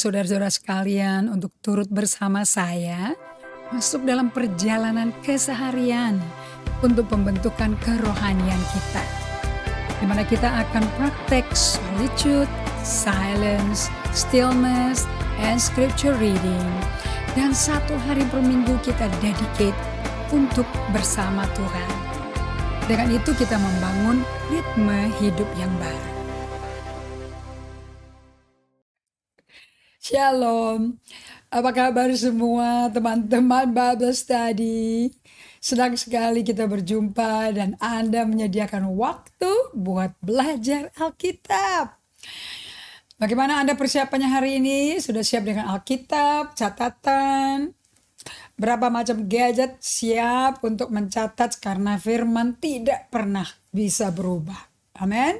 saudara-saudara sekalian untuk turut bersama saya masuk dalam perjalanan keseharian untuk pembentukan kerohanian kita, di mana kita akan praktek solitude, silence, stillness, and scripture reading. Dan satu hari per minggu kita dedicate untuk bersama Tuhan. Dengan itu kita membangun ritme hidup yang baru. Shalom, apa kabar semua teman-teman Bible Study? Senang sekali kita berjumpa dan Anda menyediakan waktu buat belajar Alkitab. Bagaimana Anda persiapannya hari ini? Sudah siap dengan Alkitab, catatan? Berapa macam gadget siap untuk mencatat karena firman tidak pernah bisa berubah. Amin.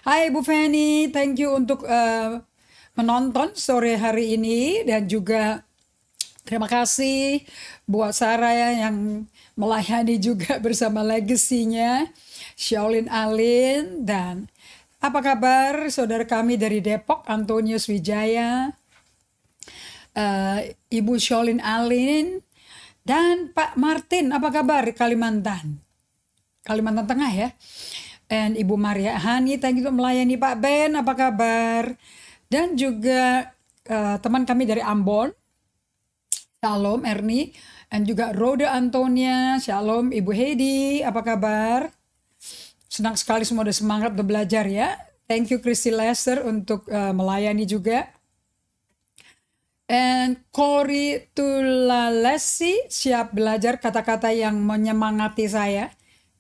Hai Bu Feni, thank you untuk menonton sore hari ini, dan juga terima kasih buat Sarah yang melayani juga bersama legasinya, Shaolin Alin. Dan apa kabar saudara kami dari Depok, Antonius Wijaya, Ibu Shaolin Alin, dan Pak Martin, apa kabar Kalimantan Tengah ya. Dan Ibu Maria Hani, thank you untuk melayani. Pak Ben, apa kabar? Dan juga teman kami dari Ambon, Shalom Erni, dan juga Roda Antonia, Shalom Ibu Hedi, apa kabar? Senang sekali semua udah semangat untuk belajar ya. Thank you Christy Lester untuk melayani juga. And Cory Tulalesi siap belajar, kata-kata yang menyemangati saya.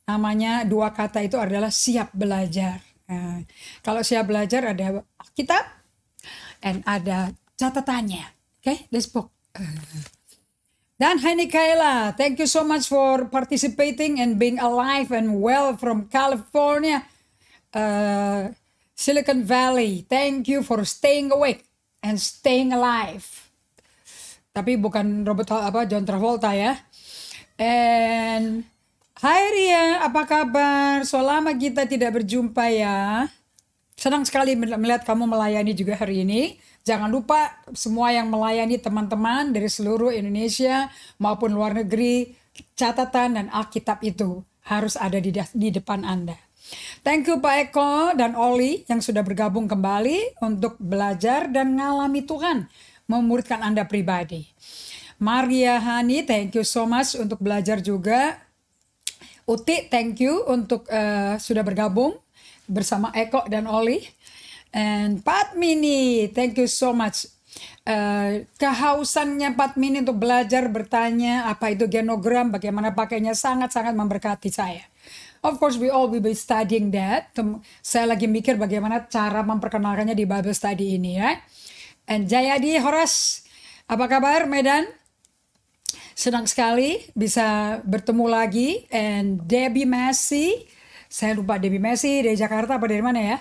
Namanya dua kata itu adalah siap belajar. Nah, kalau siap belajar ada Alkitab dan ada catatannya. Okay, let's book. Dan Hani Kaila, thank you so much for participating and being alive and well from California, Silicon Valley. Thank you for staying awake and staying alive. Tapi bukan John Travolta ya. And hai Ria, apa kabar? Selama kita tidak berjumpa ya. Senang sekali melihat kamu melayani juga hari ini. Jangan lupa semua yang melayani teman-teman dari seluruh Indonesia maupun luar negeri, catatan dan Alkitab itu harus ada di depan Anda. Thank you Pak Eko dan Oli yang sudah bergabung kembali untuk belajar dan ngalami Tuhan memuridkan Anda pribadi. Maria Hani, thank you so much untuk belajar juga. Uti, thank you untuk sudah bergabung bersama Eko dan Oli. And Pat Mini, thank you so much. Kehausannya Pat Mini untuk belajar, bertanya apa itu genogram, bagaimana pakainya, sangat-sangat memberkati saya. Of course we all will be studying that. Saya lagi mikir bagaimana cara memperkenalkannya di Bible Study ini ya. And Jayadi Horas, apa kabar Medan? Senang sekali bisa bertemu lagi. And Debbie Messi, saya lupa Debbie Messi dari Jakarta apa dari mana ya?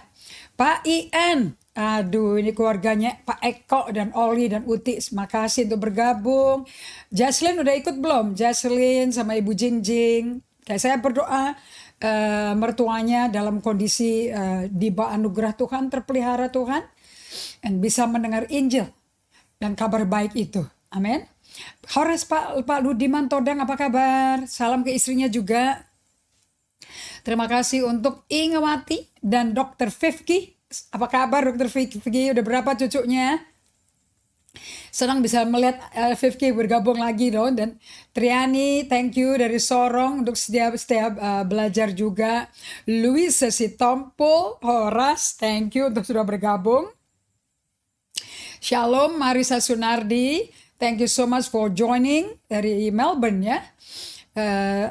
Pak Ian, aduh ini keluarganya Pak Eko dan Oli dan Uti, terima kasih untuk bergabung. Jaslyn udah ikut belum? Jaslyn sama Ibu Jingjing. Kayak saya berdoa mertuanya dalam kondisi di bawah anugerah Tuhan, terpelihara Tuhan, dan bisa mendengar Injil dan kabar baik itu. Amin. Horas Pak Ludiman Todang, apa kabar? Salam ke istrinya juga. Terima kasih untuk Ingewati dan Dr. Fifki. Apa kabar Dr. Fifki? Udah berapa cucunya? Senang bisa melihat Fifki bergabung lagi dong. Dan Triani, thank you dari Sorong untuk setiap belajar juga. Louis Sesitompo, Horas, thank you untuk sudah bergabung. Shalom Marisa Sunardi, thank you so much for joining dari Melbourne ya.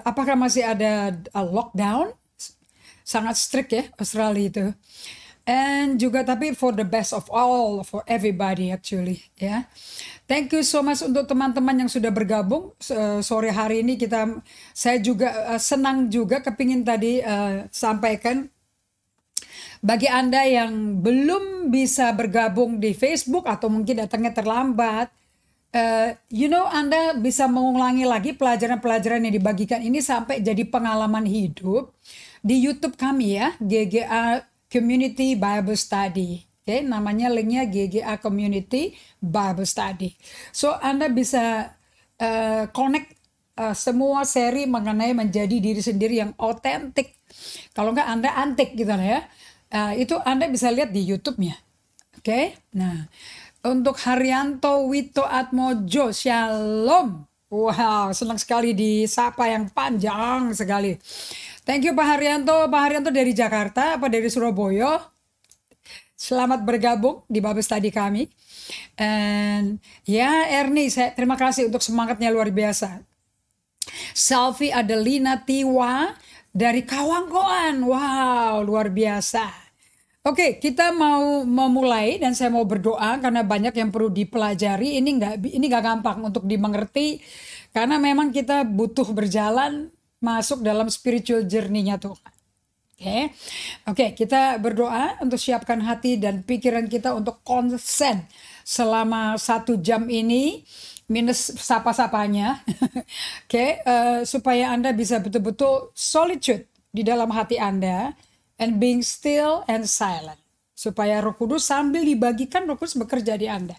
Apakah masih ada lockdown? Sangat strict ya Australia itu. And juga tapi for the best of all, for everybody actually ya. Thank you so much untuk teman-teman yang sudah bergabung sore hari ini. Saya juga senang juga kepingin tadi sampaikan bagi Anda yang belum bisa bergabung di Facebook atau mungkin datangnya terlambat. Anda bisa mengulangi lagi pelajaran-pelajaran yang dibagikan ini sampai jadi pengalaman hidup di YouTube kami ya, GGA Community Bible Study. Oke, namanya linknya GGA Community Bible Study. So Anda bisa connect semua seri mengenai menjadi diri sendiri yang otentik. Kalau enggak Anda antik gitu lah ya. Itu Anda bisa lihat di YouTube-nya. Oke, nah untuk Haryanto Wito Atmojo, Shalom. Wow, senang sekali disapa yang panjang sekali. Thank you Pak Haryanto. Pak Haryanto dari Jakarta apa dari Surabaya? Selamat bergabung di Bible Study kami. And ya Ernie, terima kasih untuk semangatnya luar biasa. Selfie Adelina Tiwa dari Kawangkoan. Wow, luar biasa. Oke, kita mau memulai dan saya mau berdoa karena banyak yang perlu dipelajari. Ini nggak gampang untuk dimengerti karena memang kita butuh berjalan masuk dalam spiritual journey-nya Tuhan. Oke, kita berdoa untuk siapkan hati dan pikiran kita untuk konsen selama 1 jam ini minus sapa-sapanya. Supaya Anda bisa betul-betul solitude di dalam hati Anda and being still and silent. Supaya Roh Kudus sambil dibagikan Roh Kudus bekerja di Anda.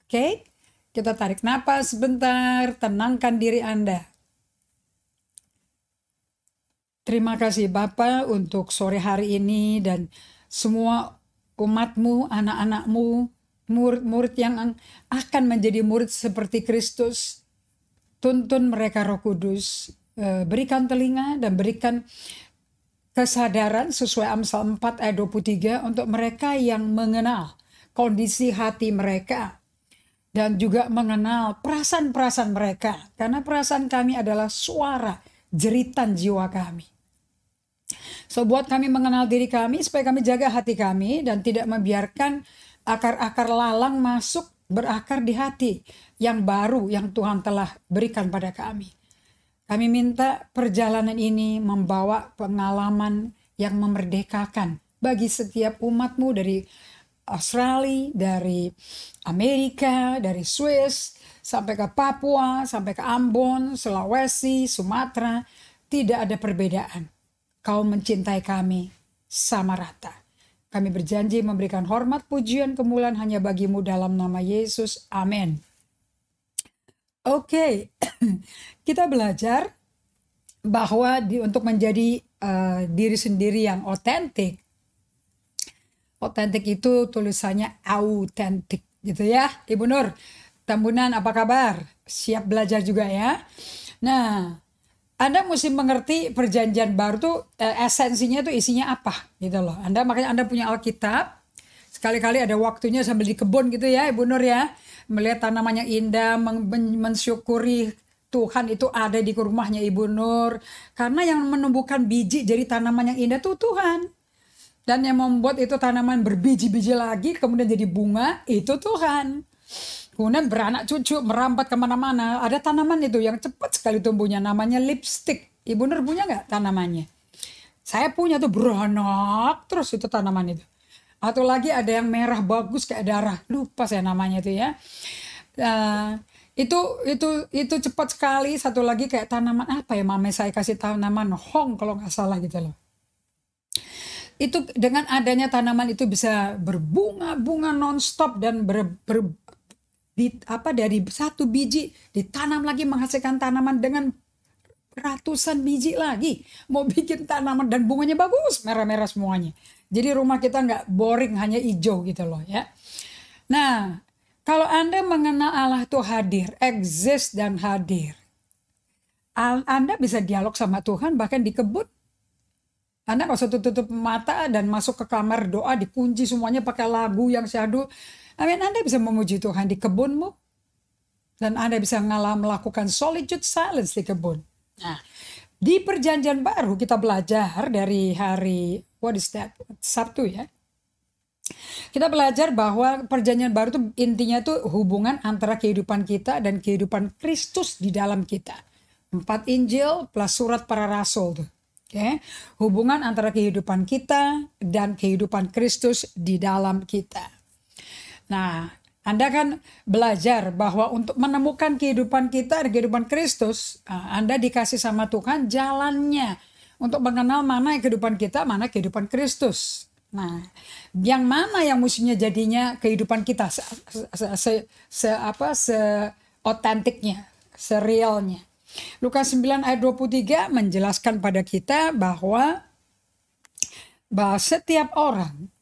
Kita tarik napas sebentar, tenangkan diri Anda. Terima kasih Bapa untuk sore hari ini dan semua umatmu, anak-anakmu, murid-murid yang akan menjadi murid seperti Kristus. Tuntun mereka Roh Kudus, berikan telinga dan berikan kesadaran sesuai Amsal 4 ayat 23 untuk mereka yang mengenal kondisi hati mereka. Dan juga mengenal perasaan-perasaan mereka. Karena perasaan kami adalah suara jeritan jiwa kami. So buat kami mengenal diri kami supaya kami jaga hati kami dan tidak membiarkan akar-akar lalang masuk berakar di hati yang baru yang Tuhan telah berikan pada kami. Kami minta perjalanan ini membawa pengalaman yang memerdekakan bagi setiap umatmu dari Australia, dari Amerika, dari Swiss, sampai ke Papua, sampai ke Ambon, Sulawesi, Sumatera. Tidak ada perbedaan. Kau mencintai kami sama rata. Kami berjanji memberikan hormat, pujian, kemuliaan hanya bagimu dalam nama Yesus. Amin. Oke, kita belajar bahwa untuk menjadi diri sendiri yang otentik. Otentik itu tulisannya autentik gitu ya. Ibu Nur, Tambunan apa kabar? Siap belajar juga ya. Nah, Anda mesti mengerti perjanjian baru tuh esensinya tuh isinya apa gitu loh. Makanya Anda punya Alkitab. Sekali-kali ada waktunya sambil di kebun gitu ya Ibu Nur ya. Melihat tanaman yang indah, mensyukuri Tuhan itu ada di rumahnya Ibu Nur. Karena yang menumbuhkan biji jadi tanaman yang indah tuh Tuhan. Dan yang membuat itu tanaman berbiji-biji lagi kemudian jadi bunga itu Tuhan. Kemudian beranak cucu, merambat kemana-mana. Ada tanaman itu yang cepat sekali tumbuhnya. Namanya lipstick. Ibu Nur punya nggak tanamannya? Saya punya tuh beranak terus itu tanaman itu. Atau lagi ada yang merah bagus kayak darah. Lupa saya namanya itu ya. Itu cepat sekali. Satu lagi kayak tanaman apa ya? Mama saya kasih tanaman hong kalau nggak salah gitu loh. Itu dengan adanya tanaman itu bisa berbunga-bunga nonstop dan dari satu biji ditanam lagi menghasilkan tanaman dengan ratusan biji lagi. Mau bikin tanaman dan bunganya bagus, merah-merah semuanya. Jadi rumah kita nggak boring hanya hijau gitu loh ya. Nah, kalau Anda mengenal Allah itu hadir, exist dan hadir. Anda bisa dialog sama Tuhan bahkan di kebun. Anda nggak usah tutup mata dan masuk ke kamar doa dikunci semuanya pakai lagu yang syahdu. Anda bisa memuji Tuhan di kebunmu. Dan Anda bisa melakukan solitude silence di kebun. Nah, di perjanjian baru kita belajar dari hari, Sabtu ya. Kita belajar bahwa perjanjian baru itu intinya tuh hubungan antara kehidupan kita dan kehidupan Kristus di dalam kita. 4 Injil plus surat para rasul tuh. Hubungan antara kehidupan kita dan kehidupan Kristus di dalam kita. Nah, Anda kan belajar bahwa untuk menemukan kehidupan kita dan kehidupan Kristus, Anda dikasih sama Tuhan jalannya untuk mengenal mana kehidupan kita, mana kehidupan Kristus. Nah, yang mana yang mestinya jadinya kehidupan kita otentiknya, serealnya. Lukas 9 ayat 23 menjelaskan pada kita bahwa setiap orang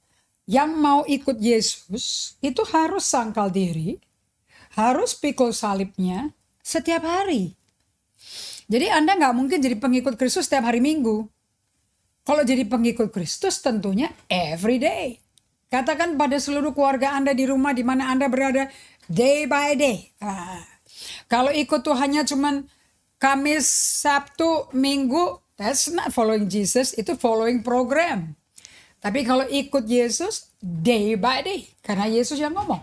yang mau ikut Yesus itu harus sangkal diri, harus pikul salibnya setiap hari. Jadi Anda nggak mungkin jadi pengikut Kristus setiap hari Minggu. Kalau jadi pengikut Kristus tentunya every day. Katakan pada seluruh keluarga Anda di rumah di mana Anda berada, day by day. Kalau ikut tuh hanya cuman Kamis, Sabtu, Minggu, that's not following Jesus, itu following program. Tapi kalau ikut Yesus, day by day. Karena Yesus yang ngomong.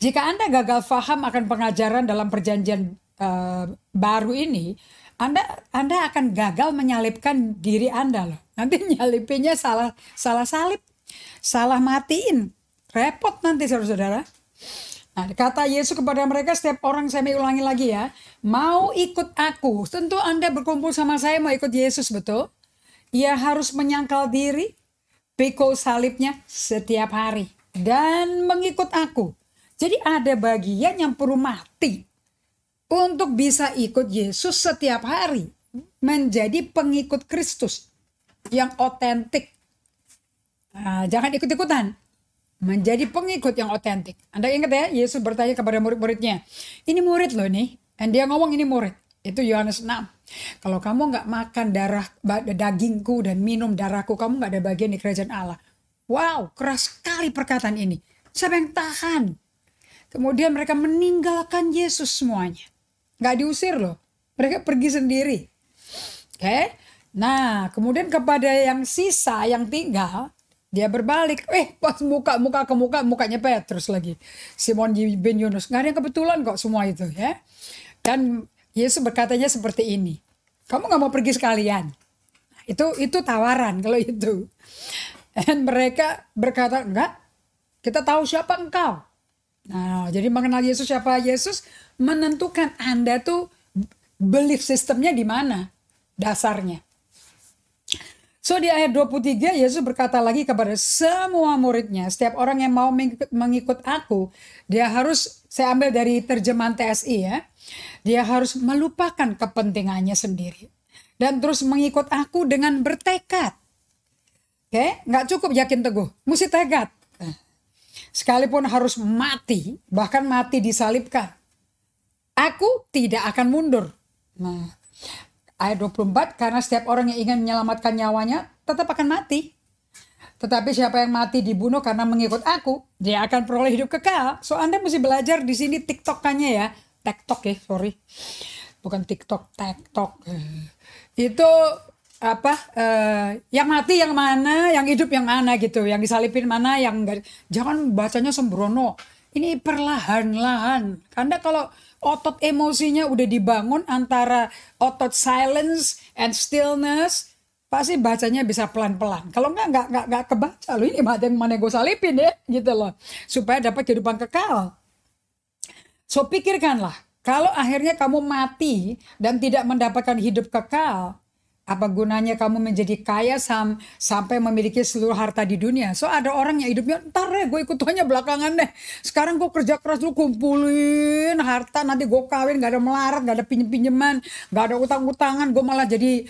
Jika Anda gagal paham akan pengajaran dalam perjanjian baru ini, Anda akan gagal menyalibkan diri Anda loh. Nanti nyalipinnya salah salib, salah matiin, repot nanti saudara-saudara. Nah, kata Yesus kepada mereka, setiap orang, saya ulangi lagi ya, mau ikut aku, tentu Anda berkumpul sama saya mau ikut Yesus, betul? Ia harus menyangkal diri, pikul salibnya setiap hari, dan mengikut aku. Jadi ada bagian yang perlu mati untuk bisa ikut Yesus setiap hari. Menjadi pengikut Kristus yang otentik. Nah, jangan ikut-ikutan. Menjadi pengikut yang otentik. Anda ingat ya, Yesus bertanya kepada murid-muridnya. Ini murid loh nih. Dan dia ngomong ini murid. Itu Yohanes 6. Kalau kamu gak makan dagingku dan minum darahku, kamu gak ada bagian di kerajaan Allah. Wow, keras sekali perkataan ini. Siapa yang tahan? Kemudian mereka meninggalkan Yesus semuanya. Gak diusir loh. Mereka pergi sendiri. Oke. Nah, kemudian kepada yang sisa, yang tinggal, dia berbalik. Pas muka ke muka, mukanya Petrus lagi. Simon bin Yunus. Gak ada yang kebetulan kok semua itu ya. Dan Yesus berkatanya seperti ini. Kamu gak mau pergi sekalian? Itu tawaran kalau itu. Dan mereka berkata, enggak. Kita tahu siapa engkau. Nah, jadi mengenal Yesus, siapa Yesus, menentukan Anda tuh belief sistemnya di mana dasarnya. So di ayat 23 Yesus berkata lagi kepada semua muridnya, setiap orang yang mau mengikut aku, dia harus, saya ambil dari terjemahan TSI ya, dia harus melupakan kepentingannya sendiri dan terus mengikut aku dengan bertekad. Oke, nggak cukup yakin teguh, mesti tekad. Sekalipun harus mati, bahkan mati disalibkan, aku tidak akan mundur. Nah, ayat 24, karena setiap orang yang ingin menyelamatkan nyawanya tetap akan mati. Tetapi siapa yang mati dibunuh karena mengikut aku, dia akan peroleh hidup kekal. So Anda mesti belajar di sini TikTok-kannya ya. TikTok ya, sorry. Bukan TikTok, TikTok. Itu apa? Yang mati yang mana, yang hidup yang mana gitu. Yang disalipin mana, yang enggak. Jangan bacanya sembrono. Ini perlahan-lahan. Anda kalau otot emosinya udah dibangun antara otot silence and stillness, pasti bacanya bisa pelan-pelan. Kalau nggak kebaca loh, ini yang mana gue salipin ya, gitu loh. Supaya dapat kehidupan kekal. So pikirkanlah, kalau akhirnya kamu mati dan tidak mendapatkan hidup kekal, apa gunanya kamu menjadi kaya sampai memiliki seluruh harta di dunia? So ada orang yang hidupnya, ntar deh gue ikut Tuhannya belakangan deh. Sekarang gue kerja keras dulu kumpulin harta, nanti gue kawin, gak ada melarat, gak ada pinjeman, gak ada utang-utangan. Gue malah jadi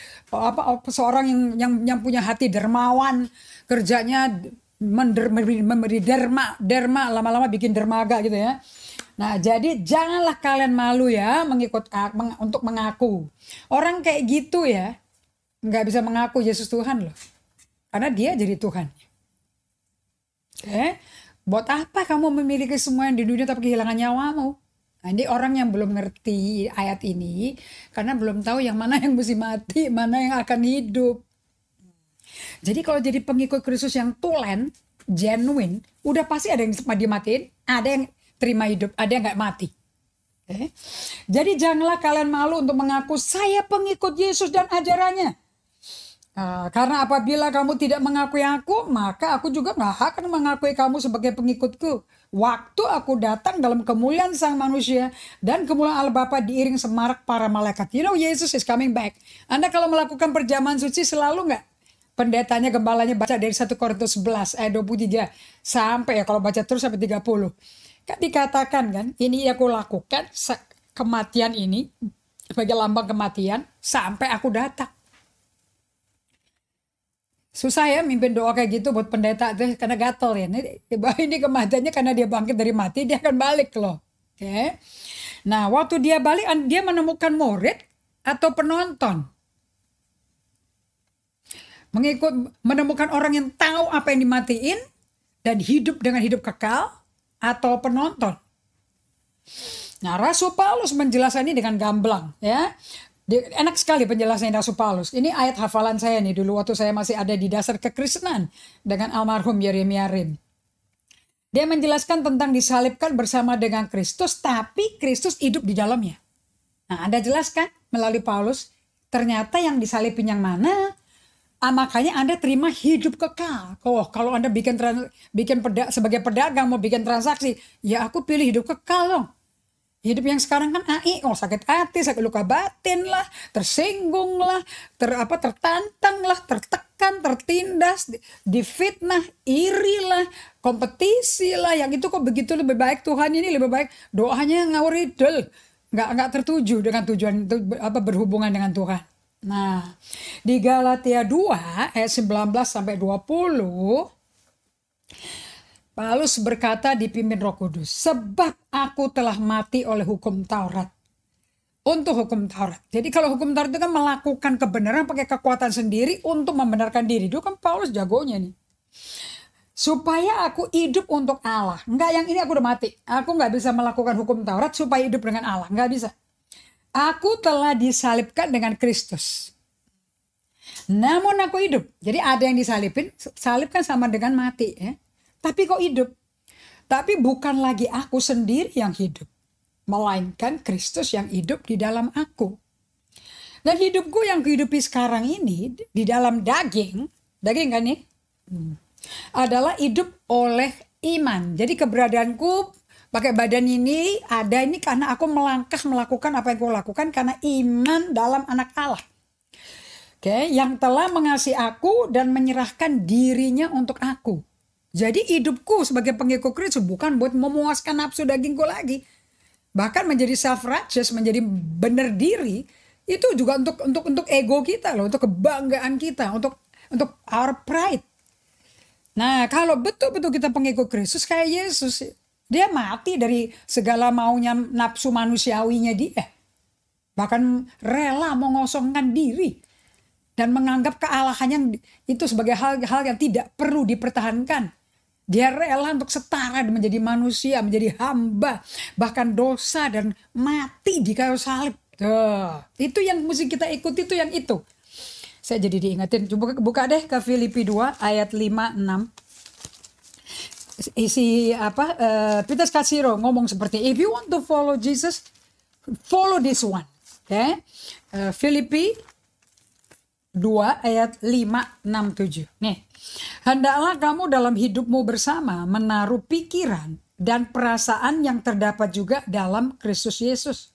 seorang yang punya hati dermawan, kerjanya memberi derma, lama-lama bikin dermaga gitu ya. Nah, jadi janganlah kalian malu ya untuk mengaku. Orang kayak gitu ya, nggak bisa mengaku Yesus Tuhan loh. Karena dia jadi Tuhan. Buat apa kamu memiliki semua yang di dunia tapi kehilangan nyawamu? Nah, ini orang yang belum ngerti ayat ini. Karena belum tahu yang mana yang mesti mati, mana yang akan hidup. Jadi kalau jadi pengikut Kristus yang tulen, genuine, udah pasti ada yang dimatiin, ada yang terima hidup, ada yang nggak mati. Jadi janganlah kalian malu untuk mengaku saya pengikut Yesus dan ajarannya. Karena apabila kamu tidak mengakui aku, maka aku juga gak akan mengakui kamu sebagai pengikutku. Waktu aku datang dalam kemuliaan sang manusia dan kemuliaan Allah Bapa diiring semarak para malaikat. You know, Jesus is coming back. Anda kalau melakukan perjamuan suci selalu gak pendetanya, gembalanya baca dari 1 Korintus 11 ayat 23 sampai ya kalau baca terus sampai 30. Kan dikatakan kan, ini aku lakukan kematian ini sebagai lambang kematian sampai aku datang. Susah ya mimpin doa kayak gitu buat pendeta tuh karena gatel ya. Ini kematiannya karena dia bangkit dari mati, dia akan balik loh. Oke. Nah, waktu dia balik dia menemukan murid atau penonton. Menemukan orang yang tahu apa yang dimatiin dan hidup dengan hidup kekal atau penonton. Nah, Rasul Paulus menjelaskan ini dengan gamblang ya. Enak sekali penjelasannya Rasul Paulus. Ini ayat hafalan saya nih dulu waktu saya masih ada di dasar kekristenan dengan almarhum Yeremia Rim. Dia menjelaskan tentang disalibkan bersama dengan Kristus, tapi Kristus hidup di dalamnya. Nah, Anda jelaskan melalui Paulus, ternyata yang disalibin yang mana? Makanya Anda terima hidup kekal. Oh, kalau Anda sebagai pedagang mau bikin transaksi, ya aku pilih hidup kekal dong. Hidup yang sekarang kan sakit hati, sakit luka batin lah, tersinggung lah, tertantang lah, tertekan, tertindas, difitnah, iri lah, kompetisi lah. Yang itu kok begitu lebih baik, Tuhan ini lebih baik. Doanya ngawuridel, nggak tertuju dengan tujuan berhubungan dengan Tuhan. Nah, di Galatia 2 ayat 19 sampai 20. Paulus berkata dipimpin Roh Kudus, sebab aku telah mati oleh hukum Taurat. Untuk hukum Taurat. Jadi kalau hukum Taurat itu kan melakukan kebenaran pakai kekuatan sendiri untuk membenarkan diri. Itu kan Paulus jagonya nih. Supaya aku hidup untuk Allah. Enggak, yang ini aku udah mati. Aku nggak bisa melakukan hukum Taurat supaya hidup dengan Allah. Nggak bisa. Aku telah disalibkan dengan Kristus. Namun aku hidup. Jadi ada yang disalibin. Salib kan sama dengan mati ya. Tapi kok hidup? Tapi bukan lagi aku sendiri yang hidup. Melainkan Kristus yang hidup di dalam aku. Dan hidupku yang kehidupi sekarang ini di dalam daging kan nih? Adalah hidup oleh iman. Jadi keberadaanku pakai badan ini ada ini karena aku melakukan apa yang aku lakukan karena iman dalam anak Allah. Oke, yang telah mengasihi aku dan menyerahkan dirinya untuk aku. Jadi hidupku sebagai pengikut Kristus bukan buat memuaskan nafsu dagingku lagi. Bahkan menjadi self-righteous, menjadi benar diri, itu juga untuk ego kita loh, untuk kebanggaan kita, untuk our pride. Nah, kalau betul-betul kita pengikut Kristus kayak Yesus, dia mati dari segala maunya nafsu manusiawinya dia. Bahkan rela mengosongkan diri dan menganggap kealahannya itu sebagai hal yang tidak perlu dipertahankan. Dia rela untuk setara menjadi manusia, menjadi hamba, bahkan dosa dan mati di kayu salib. Itu yang mesti kita ikuti, itu yang itu. Saya jadi diingetin, coba buka deh ke Filipi 2 ayat 5-6. Isi Peter Scazzero ngomong seperti, if you want to follow Jesus, follow this one. Okay? Filipi 2 ayat 5-6-7. Nih. Hendaklah kamu dalam hidupmu bersama menaruh pikiran dan perasaan yang terdapat juga dalam Kristus Yesus.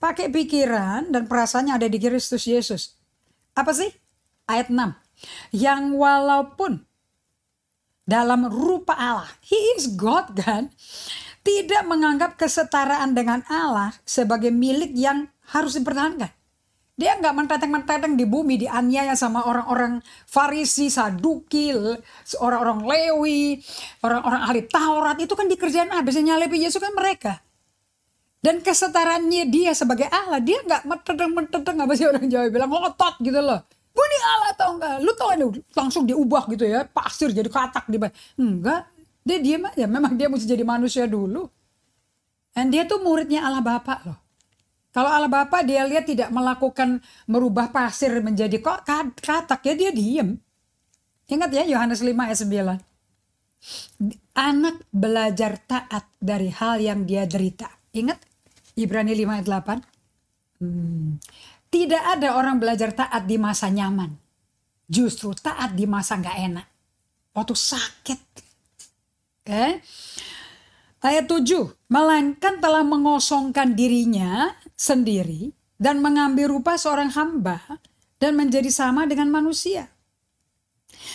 Pakai pikiran dan perasaan yang ada di Kristus Yesus. Apa sih? Ayat 6. Yang walaupun dalam rupa Allah, He is God kan, tidak menganggap kesetaraan dengan Allah sebagai milik yang harus dipertahankan. Dia nggak menteteng-menteteng di bumi, dianiaya sama orang-orang Farisi, Saduki, orang-orang Lewi, orang-orang ahli Taurat. Itu kan dikerjain biasanya nyalipi Yesus kan mereka. Dan kesetaraannya dia sebagai Allah, dia nggak menteteng-menteteng, apa sih orang Jawa bilang, ngotot gitu loh. Gue ini Allah tau nggak? Lu tau ini langsung diubah gitu ya, pasir jadi katak. Enggak, dia diam aja. Memang dia mesti jadi manusia dulu. Dan dia tuh muridnya Allah Bapa loh. Kalau Allah Bapa dia lihat tidak melakukan merubah pasir menjadi katak ya dia diem. Ingat ya Yohanes 5 ayat 9. Anak belajar taat dari hal yang dia derita. Ingat Ibrani 5 ayat 8. Tidak ada orang belajar taat di masa nyaman. Justru taat di masa gak enak. Waktu sakit. Okay? Ayat 7. Melainkan telah mengosongkan dirinya sendiri dan mengambil rupa seorang hamba dan menjadi sama dengan manusia.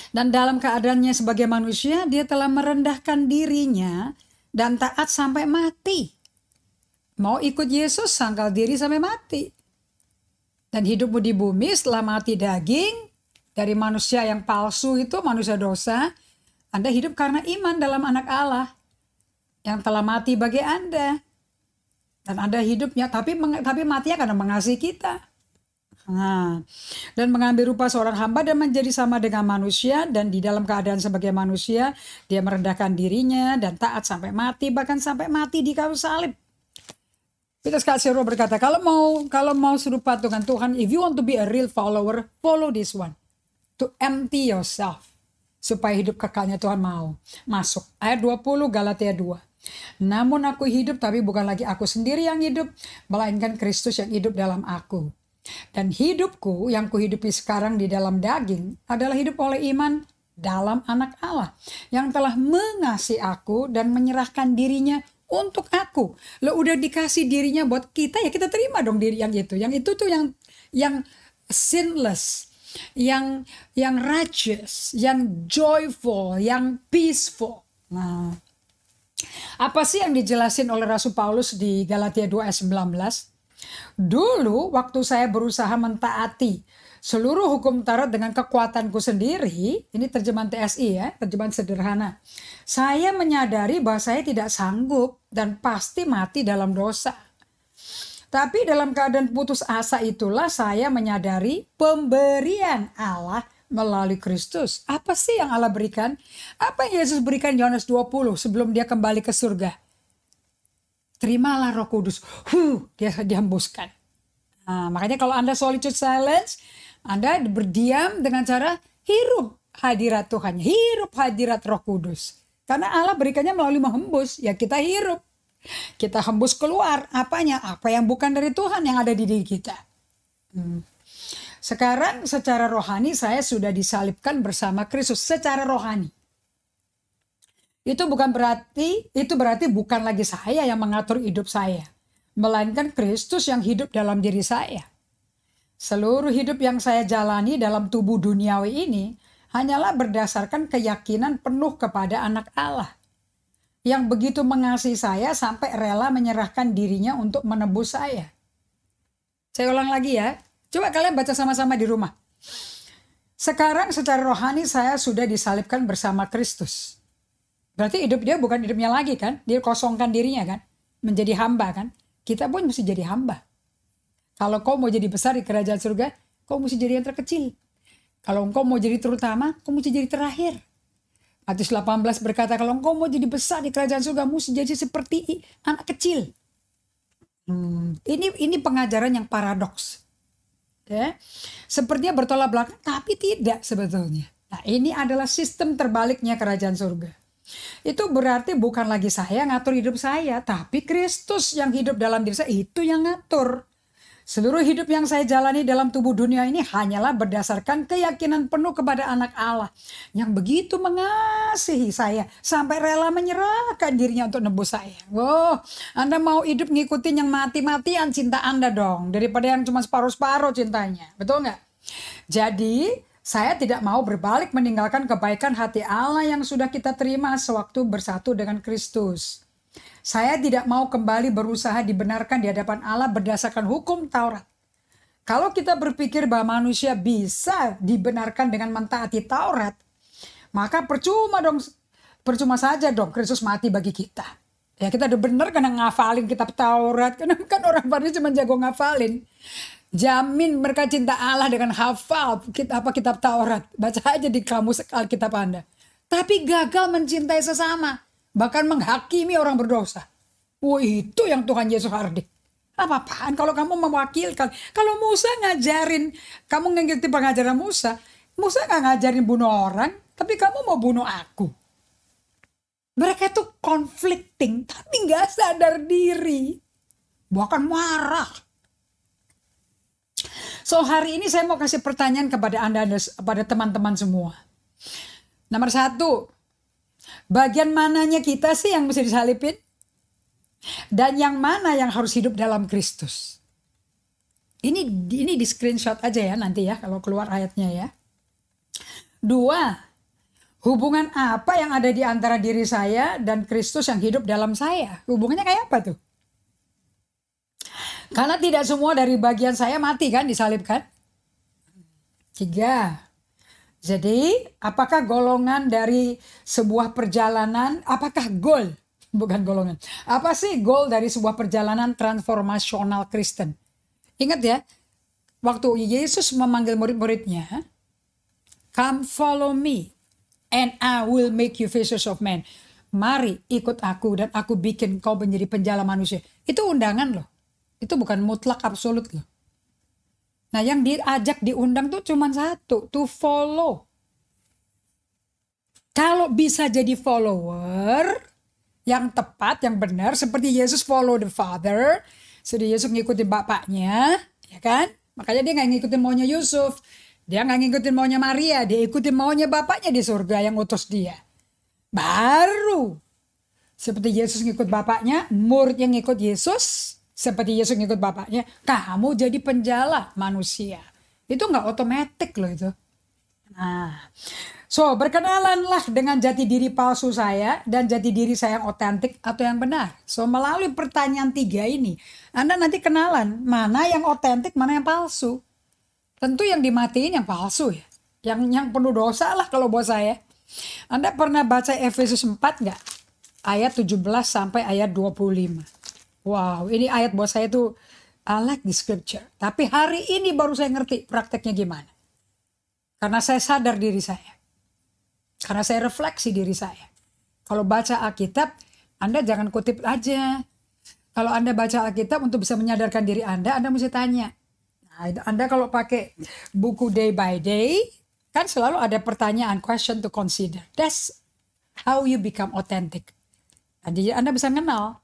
Dan dalam keadaannya sebagai manusia, dia telah merendahkan dirinya dan taat sampai mati. Mau ikut Yesus, sangkal diri sampai mati. Dan hidupmu di bumi setelah mati daging, dari manusia yang palsu itu, manusia dosa, Anda hidup karena iman dalam anak Allah yang telah mati bagi Anda. Dan Anda hidupnya, tapi matinya karena mengasihi kita. Nah, dan mengambil rupa seorang hamba dan menjadi sama dengan manusia, dan di dalam keadaan sebagai manusia, dia merendahkan dirinya dan taat sampai mati, bahkan sampai mati di kayu salib. Petrus Kasiro berkata, kalau mau serupa dengan Tuhan, if you want to be a real follower, follow this one. To empty yourself. Supaya hidup kekalnya Tuhan mau masuk. Ayat 20 Galatia 2. Namun aku hidup, tapi bukan lagi aku sendiri yang hidup, melainkan Kristus yang hidup dalam aku. Dan hidupku yang kuhidupi sekarang di dalam daging adalah hidup oleh iman dalam anak Allah yang telah mengasihi aku dan menyerahkan dirinya untuk aku. Lo udah dikasih dirinya buat kita, ya kita terima dong diri yang itu. Yang itu tuh yang sinless, yang righteous, yang joyful, yang peaceful. Nah, apa sih yang dijelasin oleh Rasul Paulus di Galatia 2 ayat 19? Dulu waktu saya berusaha mentaati seluruh hukum Taurat dengan kekuatanku sendiri, ini terjemahan TSI ya, terjemahan sederhana. Saya menyadari bahwa saya tidak sanggup dan pasti mati dalam dosa. Tapi dalam keadaan putus asa itulah saya menyadari pemberian Allah melalui Kristus. Apa sih yang Allah berikan? Apa yang Yesus berikan Yohanes 20 sebelum dia kembali ke surga? Terimalah Roh Kudus. Dia dihembuskan. Nah, makanya kalau Anda solitude silence, Anda berdiam dengan cara hirup hadirat Tuhan. Hirup hadirat Roh Kudus. Karena Allah berikannya melalui menghembus. Ya kita hirup. Kita hembus keluar. Apanya? Apa yang bukan dari Tuhan yang ada di diri kita. Sekarang secara rohani saya sudah disalibkan bersama Kristus. Secara rohani. Itu berarti bukan lagi saya yang mengatur hidup saya. Melainkan Kristus yang hidup dalam diri saya. Seluruh hidup yang saya jalani dalam tubuh duniawi ini hanyalah berdasarkan keyakinan penuh kepada anak Allah. Yang begitu mengasihi saya sampai rela menyerahkan dirinya untuk menebus saya. Saya ulang lagi ya. Coba kalian baca sama-sama di rumah. Sekarang secara rohani saya sudah disalibkan bersama Kristus. Berarti hidup dia bukan hidupnya lagi kan. Dia kosongkan dirinya kan. Menjadi hamba kan. Kita pun mesti jadi hamba. Kalau kau mau jadi besar di kerajaan surga, kau mesti jadi yang terkecil. Kalau engkau mau jadi terutama, kau mesti jadi terakhir. Matius 18 berkata, kalau engkau mau jadi besar di kerajaan surga, mesti jadi seperti anak kecil. Ini pengajaran yang paradoks. Ya. Sepertinya bertolak belakang, tapi tidak sebetulnya. Nah, ini adalah sistem terbaliknya kerajaan surga. Itu berarti bukan lagi saya ngatur hidup saya, tapi Kristus yang hidup dalam diri saya, itu yang ngatur. Seluruh hidup yang saya jalani dalam tubuh dunia ini hanyalah berdasarkan keyakinan penuh kepada anak Allah yang begitu mengasihi saya sampai rela menyerahkan dirinya untuk nebus saya. Anda mau hidup ngikutin yang mati-matian cinta Anda dong, daripada yang cuma separuh-separuh cintanya. Betul nggak? Jadi saya tidak mau berbalik meninggalkan kebaikan hati Allah yang sudah kita terima sewaktu bersatu dengan Kristus. Saya tidak mau kembali berusaha dibenarkan di hadapan Allah berdasarkan hukum Taurat. Kalau kita berpikir bahwa manusia bisa dibenarkan dengan mentaati Taurat, maka percuma saja dong Kristus mati bagi kita. Ya kita udah benar karena ngafalin kitab Taurat. Karena kan orang Farisi cuma jago ngafalin. Jamin mereka cinta Allah dengan hafal kitab Taurat. Baca aja di kamus Alkitab Anda. Tapi gagal mencintai sesama. Bahkan menghakimi orang berdosa. Itu yang Tuhan Yesus hardik. Apa-apaan kalau kamu mewakilkan. Kalau Musa ngajarin, kamu ngikuti pengajaran Musa. Musa gak ngajarin bunuh orang, tapi kamu mau bunuh aku. Mereka tuh conflicting, tapi gak sadar diri. Bahkan marah. So hari ini saya mau kasih pertanyaan kepada Anda, kepada teman-teman semua. Nomor 1. Bagian mananya kita sih yang mesti disalipin? Dan yang mana yang harus hidup dalam Kristus? Ini di screenshot aja ya nanti ya kalau keluar ayatnya ya. 2. Hubungan apa yang ada di antara diri saya dan Kristus yang hidup dalam saya? Hubungannya kayak apa tuh? Karena tidak semua dari bagian saya mati kan, disalibkan. 3. Jadi apakah golongan dari sebuah perjalanan, apakah goal, bukan golongan. Apa sih goal dari sebuah perjalanan transformasional Kristen? Ingat ya, waktu Yesus memanggil murid-muridnya, come follow me and I will make you fishers of men. Mari ikut aku dan aku bikin kau menjadi penjala manusia. Itu undangan loh. Itu bukan mutlak absolut loh. Nah yang diajak diundang tuh cuma satu, to follow. Kalau bisa jadi follower yang tepat, yang benar, seperti Yesus follow the Father, jadi Yesus ngikutin bapaknya, ya kan? Makanya dia nggak ngikutin maunya Yusuf, dia nggak ngikutin maunya Maria, dia ikutin maunya bapaknya di surga yang utus dia. Baru seperti Yesus ngikut bapaknya, murid yang ngikut Yesus, seperti Yesus ngikut bapaknya, kamu jadi penjala manusia. Itu nggak otomatis loh itu. Nah, so berkenalanlah dengan jati diri palsu saya dan jati diri saya yang otentik atau yang benar. So melalui pertanyaan 3 ini, Anda nanti kenalan mana yang otentik, mana yang palsu. Tentu yang dimatiin yang palsu ya. Yang penuh dosa lah kalau buat saya. Anda pernah baca Efesus 4 nggak? Ayat 17 sampai ayat 25. Wow, ini ayat buat saya tuh I like the scripture. Tapi hari ini baru saya ngerti prakteknya gimana. Karena saya sadar diri saya. Karena saya refleksi diri saya. Kalau baca Alkitab, Anda jangan kutip aja. Kalau Anda baca Alkitab untuk bisa menyadarkan diri Anda mesti tanya. Nah, Anda kalau pakai buku day by day, kan selalu ada pertanyaan, question to consider. That's how you become authentic. Jadi Anda bisa kenal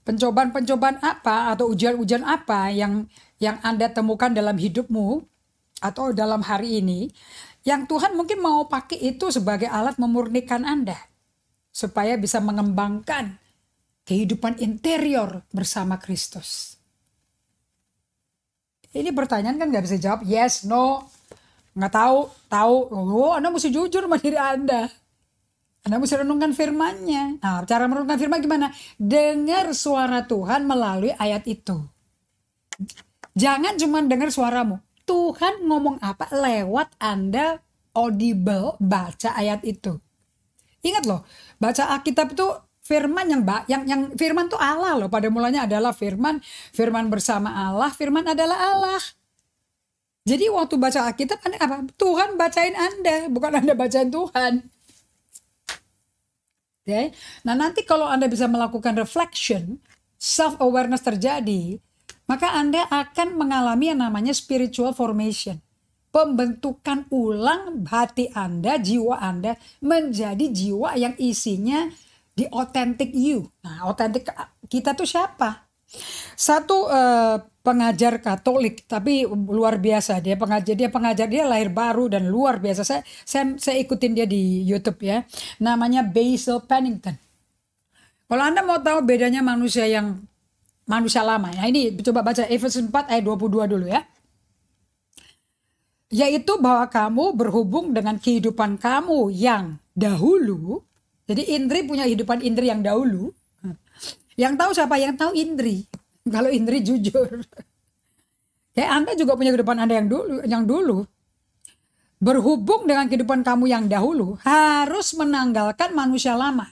pencobaan-pencobaan apa atau ujian-ujian apa yang Anda temukan dalam hidupmu atau dalam hari ini, yang Tuhan mungkin mau pakai itu sebagai alat memurnikan Anda supaya bisa mengembangkan kehidupan interior bersama Kristus. Ini pertanyaan kan nggak bisa jawab yes, no, nggak tahu. Oh, Anda mesti jujur sama diri Anda. Anda mesti renungkan firman-Nya. Nah, cara merenungkan firman gimana? Dengar suara Tuhan melalui ayat itu. Jangan cuma dengar suaramu. Tuhan ngomong apa lewat Anda audible baca ayat itu. Ingat loh, baca Alkitab itu firman yang firman itu Allah loh. Pada mulanya adalah firman bersama Allah, firman adalah Allah. Jadi waktu baca Alkitab Anda apa? Tuhan bacain Anda, bukan Anda bacain Tuhan. Okay. Nah nanti kalau Anda bisa melakukan reflection, self-awareness terjadi, maka Anda akan mengalami yang namanya spiritual formation. Pembentukan ulang hati Anda, jiwa Anda menjadi jiwa yang isinya the authentic you. Nah authentic kita tuh siapa? Satu pengajar Katolik tapi luar biasa, dia pengajar dia lahir baru dan luar biasa. Saya ikutin dia di YouTube ya, namanya Basil Pennington. Kalau Anda mau tahu bedanya manusia lama ya, ini coba baca Efesus 4 ayat 22 dulu ya. Yaitu bahwa kamu berhubung dengan kehidupan kamu yang dahulu. Jadi Indri punya kehidupan Indri yang dahulu. Yang tahu siapa? Yang tahu Indri. Kalau Indri jujur. Ya Anda juga punya kehidupan Anda yang dulu. Berhubung dengan kehidupan kamu yang dahulu harus menanggalkan manusia lama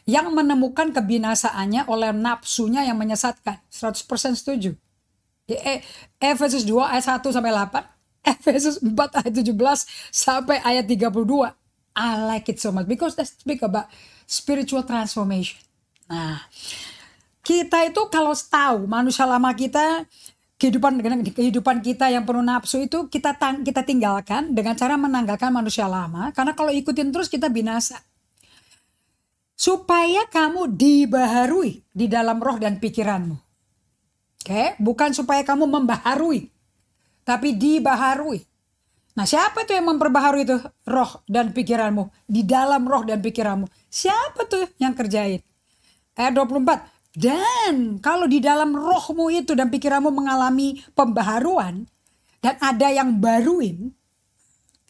yang menemukan kebinasaannya oleh nafsunya yang menyesatkan. 100% setuju. Efesus 2 ayat 1 sampai 8, Efesus 4 ayat 17 sampai ayat 32. I like it so much because they speak about spiritual transformation. Nah, kita itu kalau tahu manusia lama kita, kehidupan kita yang penuh nafsu itu kita tinggalkan dengan cara menanggalkan manusia lama. Karena kalau ikutin terus kita binasa. Supaya kamu dibaharui di dalam roh dan pikiranmu. Oke, bukan supaya kamu membaharui, tapi dibaharui. Nah, siapa tuh yang memperbaharui itu roh dan pikiranmu? Di dalam roh dan pikiranmu. Siapa tuh yang kerjain? Ayat 24. Dan kalau di dalam rohmu itu dan pikiranmu mengalami pembaharuan dan ada yang baruin,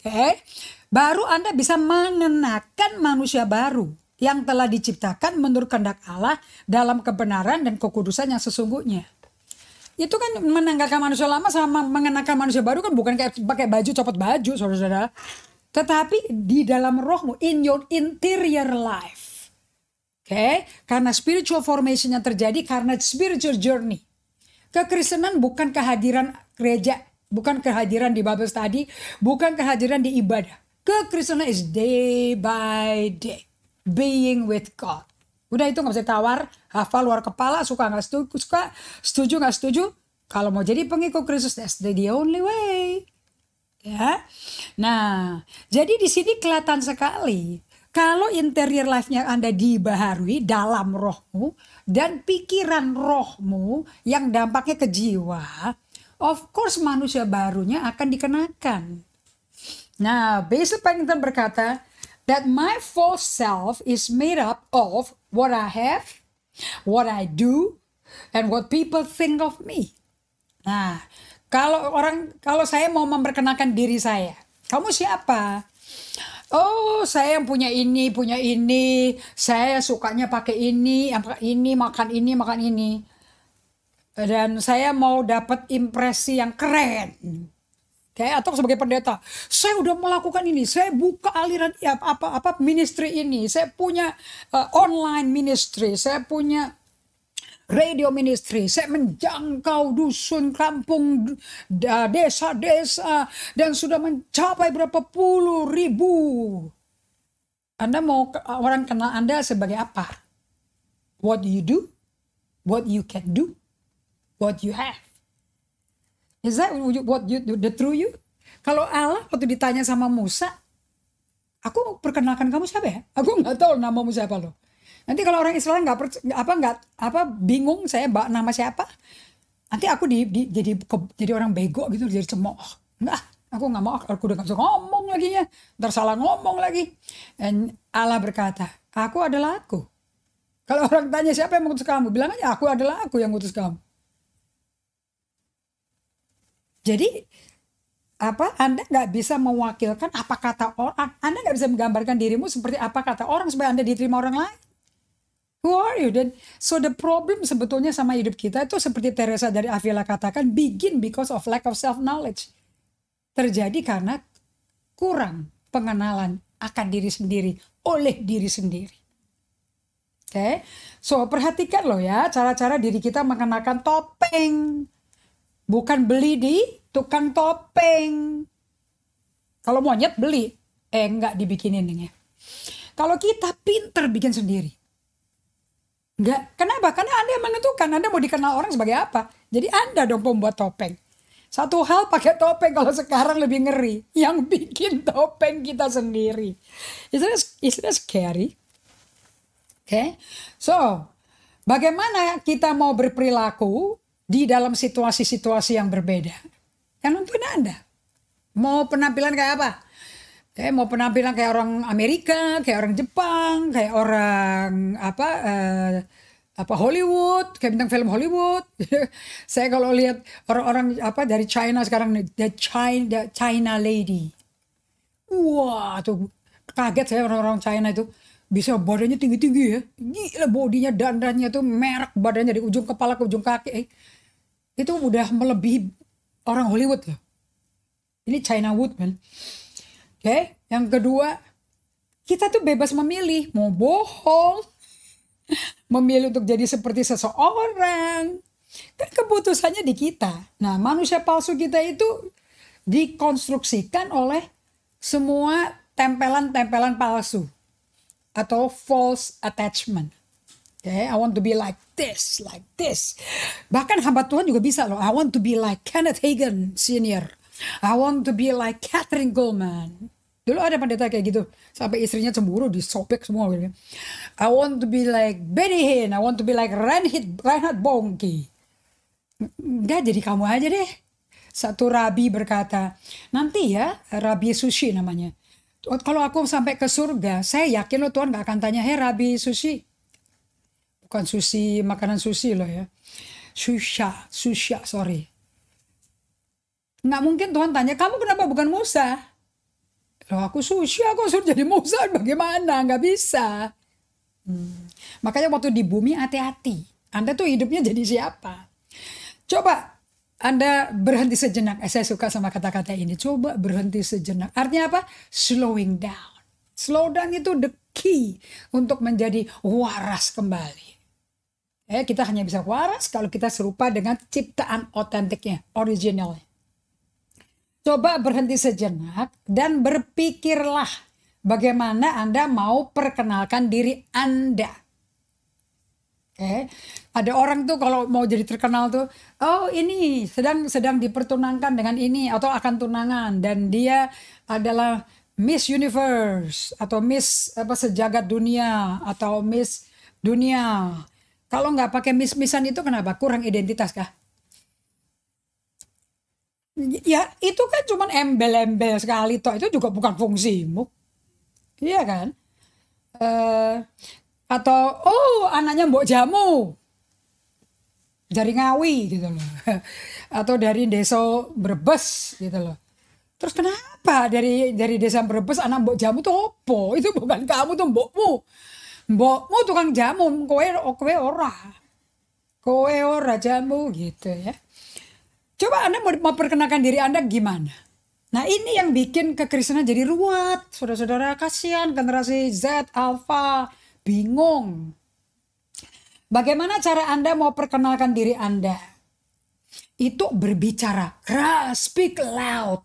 Oke. Baru Anda bisa mengenakan manusia baru yang telah diciptakan menurut kehendak Allah dalam kebenaran dan kekudusan yang sesungguhnya. Itu kan menanggalkan manusia lama sama mengenakan manusia baru kan bukan kayak pakai baju copot baju, saudara-saudara. Tetapi di dalam rohmu, in your interior life. Oke, karena spiritual formation yang terjadi karena spiritual journey. Kekristenan bukan kehadiran gereja, bukan kehadiran di Bible study, bukan kehadiran di ibadah. Kekristenan is day by day, being with God. Udah itu gak bisa tawar, hafal luar kepala, suka gak suka, setuju gak setuju. Kalau mau jadi pengikut Kristus, that's the only way. Ya. Nah, jadi di sini kelihatan sekali. Kalau interior life-nya Anda dibaharui dalam rohmu dan pikiran rohmu yang dampaknya ke jiwa, of course manusia barunya akan dikenakan. Nah, Basil Pennington berkata, that my false self is made up of what I have, what I do, and what people think of me. Nah, kalau saya mau memperkenalkan diri saya, kamu siapa? Oh, saya yang punya ini, saya sukanya pakai ini, makan ini. Dan saya mau dapat impresi yang keren. Atau sebagai pendeta, saya udah melakukan ini, saya buka aliran ministry ini, saya punya online ministry, saya punya radio ministry, saya menjangkau dusun, kampung, desa-desa, dan sudah mencapai berapa puluh ribu. Anda mau orang kenal Anda sebagai apa? What you do, what you can do, what you have. Is that what you do, the true you? Kalau Allah waktu ditanya sama Musa, aku perkenalkan kamu siapa ya? Aku nggak tahu namamu siapa loh. Nanti kalau orang Israel nggak bingung saya nama siapa, nanti aku jadi orang bego gitu, jadi cemooh. Enggak, aku nggak mau, aku udah nggak bisa ngomong lagi ya, ntar salah ngomong lagi. Dan Allah berkata, aku adalah aku. Kalau orang tanya siapa yang mengutus kamu, bilang aja aku adalah aku yang mengutus kamu. Jadi Anda nggak bisa mewakilkan apa kata orang, Anda nggak bisa menggambarkan dirimu seperti apa kata orang supaya Anda diterima orang lain. Who are you? Dan so the problem sebetulnya sama hidup kita itu seperti Teresa dari Avila katakan, begin because of lack of self knowledge. Terjadi karena kurang pengenalan akan diri sendiri oleh diri sendiri. Oke, so perhatikan loh ya cara-cara diri kita mengenakan topeng. Bukan beli di tukang topeng. Kalau monyet beli, enggak dibikinin ya. Kalau kita pinter bikin sendiri. Enggak, kenapa? Karena Anda yang menentukan, Anda mau dikenal orang sebagai apa. Jadi Anda dong pembuat topeng. Satu hal pakai topeng, kalau sekarang lebih ngeri. Yang bikin topeng kita sendiri. Isn't that scary? Okay? So, bagaimana kita mau berperilaku di dalam situasi-situasi yang berbeda? Yang nentuin Anda. Mau penampilan kayak apa? Mau penampilan kayak orang Amerika, kayak orang Jepang, kayak orang Hollywood, kayak bintang film Hollywood. Saya kalau lihat orang-orang dari China sekarang, the China lady. Wah, tuh kaget saya orang-orang China itu. Bisa badannya tinggi-tinggi ya. Gila bodinya, dandannya tuh merek badannya dari ujung kepala ke ujung kaki. Itu udah melebihi orang Hollywood loh. Ini China Wood man. Oke, yang kedua, kita tuh bebas memilih. Mau bohong, memilih untuk jadi seperti seseorang. Kan keputusannya di kita. Nah, manusia palsu kita itu dikonstruksikan oleh semua tempelan-tempelan palsu. Atau false attachment. Okay, I want to be like this. Bahkan hamba Tuhan juga bisa loh. I want to be like Kenneth Hagin Senior. I want to be like Catherine Kuhlman. Dulu ada pendeta kayak gitu. Sampai istrinya cemburu, disobek semua. Gitu. I want to be like Benny Hinn. I want to be like Reinhard Bonnke. Enggak, jadi kamu aja deh. Satu rabi berkata, nanti ya, Rabi Sushi namanya. Kalau aku sampai ke surga, saya yakin loh Tuhan gak akan tanya, hey Rabi Sushi. Bukan sushi, makanan sushi loh ya. Susha, sorry. Nggak mungkin Tuhan tanya, kamu kenapa bukan Musa? Loh aku Susya kok suruh jadi Mozart, bagaimana? Nggak bisa. Makanya waktu di bumi hati-hati. Anda tuh hidupnya jadi siapa? Coba Anda berhenti sejenak. Saya suka sama kata-kata ini. Coba berhenti sejenak. Artinya apa? Slowing down. Slow down itu the key untuk menjadi waras kembali. Kita hanya bisa waras kalau kita serupa dengan ciptaan otentiknya, originalnya. Coba berhenti sejenak dan berpikirlah bagaimana Anda mau perkenalkan diri Anda. Ada orang tuh kalau mau jadi terkenal tuh, oh ini sedang dipertunangkan dengan ini atau akan tunangan dan dia adalah Miss Universe atau Miss apa sejagat dunia atau Miss dunia. Kalau nggak pakai miss-missan itu kenapa? Kurang identitas kah? Ya itu kan cuma embel-embel sekali toh, itu juga bukan fungsimu. Iya kan? Atau anaknya Mbok Jamu dari Ngawi gitu loh. Atau dari desa Brebes gitu loh. Terus kenapa dari desa Brebes anak Mbok Jamu tuh opo? Itu bukan kamu tuh mbokmu. Mbokmu tukang jamu, kowe ora. Kowe ora jamu gitu ya. Coba Anda mau perkenalkan diri Anda gimana? Nah ini yang bikin kekristenan jadi ruwet. Saudara-saudara kasihan generasi Z, Alpha, bingung. Bagaimana cara Anda mau perkenalkan diri Anda? Itu berbicara keras, speak loud.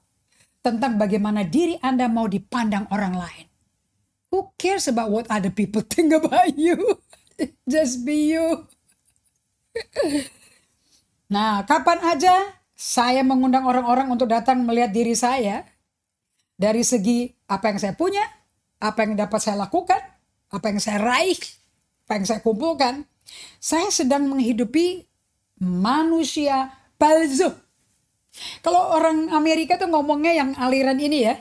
Tentang bagaimana diri Anda mau dipandang orang lain. Who cares about what other people think about you? Just be you. Nah kapan aja saya mengundang orang-orang untuk datang melihat diri saya dari segi apa yang saya punya, apa yang dapat saya lakukan, apa yang saya raih, apa yang saya kumpulkan. Saya sedang menghidupi manusia palsu. Kalau orang Amerika tuh ngomongnya yang aliran ini ya,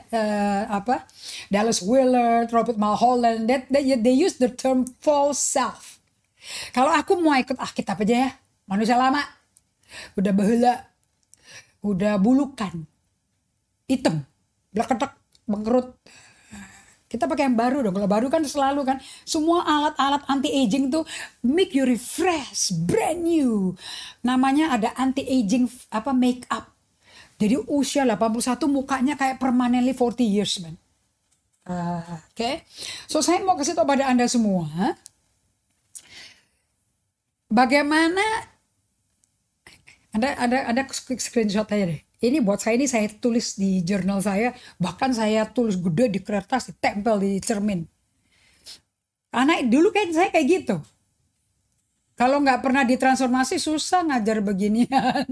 Dallas Willard, Robert Mulholland, they use the term false self. Kalau aku mau ikut kitab aja ya, manusia lama, udah baheula. Udah bulukan, hitam, bleketek, bengkerut. Kita pakai yang baru dong. Kalau baru kan selalu kan semua alat-alat anti-aging tuh make you refresh, brand new. Namanya ada anti-aging make up. Jadi usia 81 mukanya kayak permanently 40 years man. So saya mau kasih tahu pada Anda semua bagaimana ada screenshot aja deh. Ini buat saya, ini saya tulis di jurnal saya. Bahkan saya tulis gede di kertas, ditempel di cermin. Karena dulu kan saya kayak gitu. Kalau nggak pernah ditransformasi susah ngajar beginian.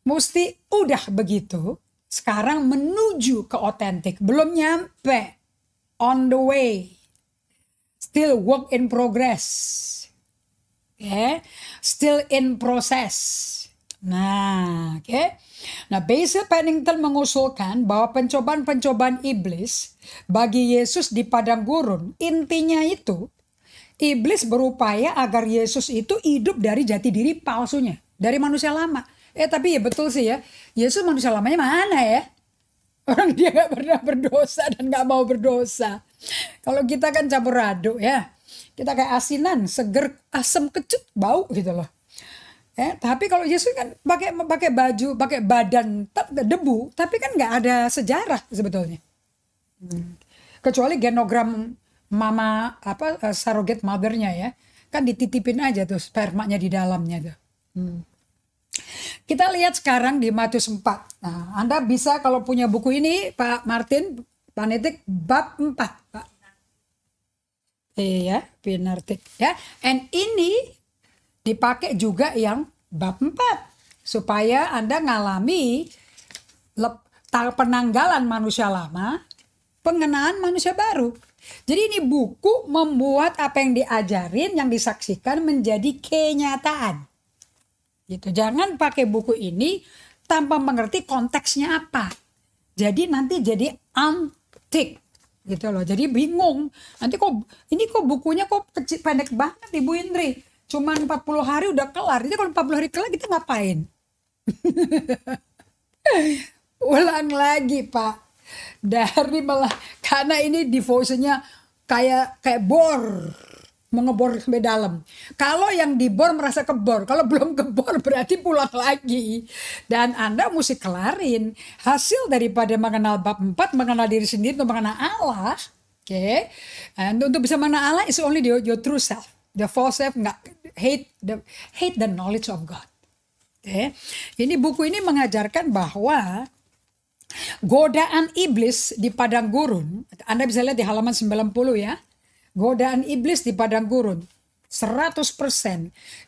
Mesti udah begitu. Sekarang menuju ke otentik. Belum nyampe. On the way. Still work in progress. Still in process. Nah, Nah, Basil Pennington mengusulkan bahwa pencobaan-pencobaan iblis bagi Yesus di padang gurun, intinya itu iblis berupaya agar Yesus itu hidup dari jati diri palsunya, dari manusia lama. Tapi ya betul sih ya, Yesus manusia lamanya mana ya? Orang dia gak pernah berdosa dan gak mau berdosa. Kalau kita kan campur aduk ya. Kita kayak asinan, seger, asam, kecut, bau gitu loh. Tapi kalau Yesus kan pakai baju, pakai badan debu, tapi kan nggak ada sejarah sebetulnya. Kecuali genogram mama surrogate mothernya ya, kan dititipin aja tuh spermanya di dalamnya tuh. Kita lihat sekarang di Matius 4. Nah, Anda bisa kalau punya buku ini Pak Martin, Pak Netik, bab 4 Pak. Iya, Pinartik ya. And ini dipakai juga yang bab 4 supaya Anda ngalami penanggalan manusia lama, pengenaan manusia baru. Jadi ini buku membuat apa yang diajarin, yang disaksikan menjadi kenyataan. Gitu. Jangan pakai buku ini tanpa mengerti konteksnya apa. Jadi nanti jadi antik. Gitu loh, jadi bingung. Nanti kok bukunya kok kecil, pendek banget Ibu Indri. Cuman 40 hari udah kelar. Jadi kalau 40 hari kelar kita ngapain? Ulang lagi Pak. dari karena ini devotionnya kayak bor, mengebor sampai dalam. Kalau yang dibor merasa kebor, kalau belum kebor berarti pulang lagi. Dan Anda mesti kelarin hasil daripada mengenal bab 4, mengenal diri sendiri untuk mengenal Allah. Oke, and untuk bisa mengenal Allah is only your true self. The false self nggak hate the knowledge of God. Oke, ini buku ini mengajarkan bahwa godaan iblis di padang gurun, Anda bisa lihat di halaman 90 ya. Godaan iblis di padang gurun 100%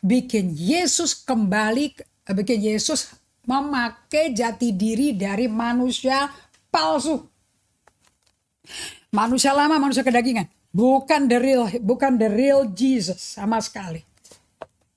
bikin Yesus bikin Yesus memakai jati diri dari manusia palsu. Manusia lama, manusia kedagingan. Bukan the real Jesus sama sekali.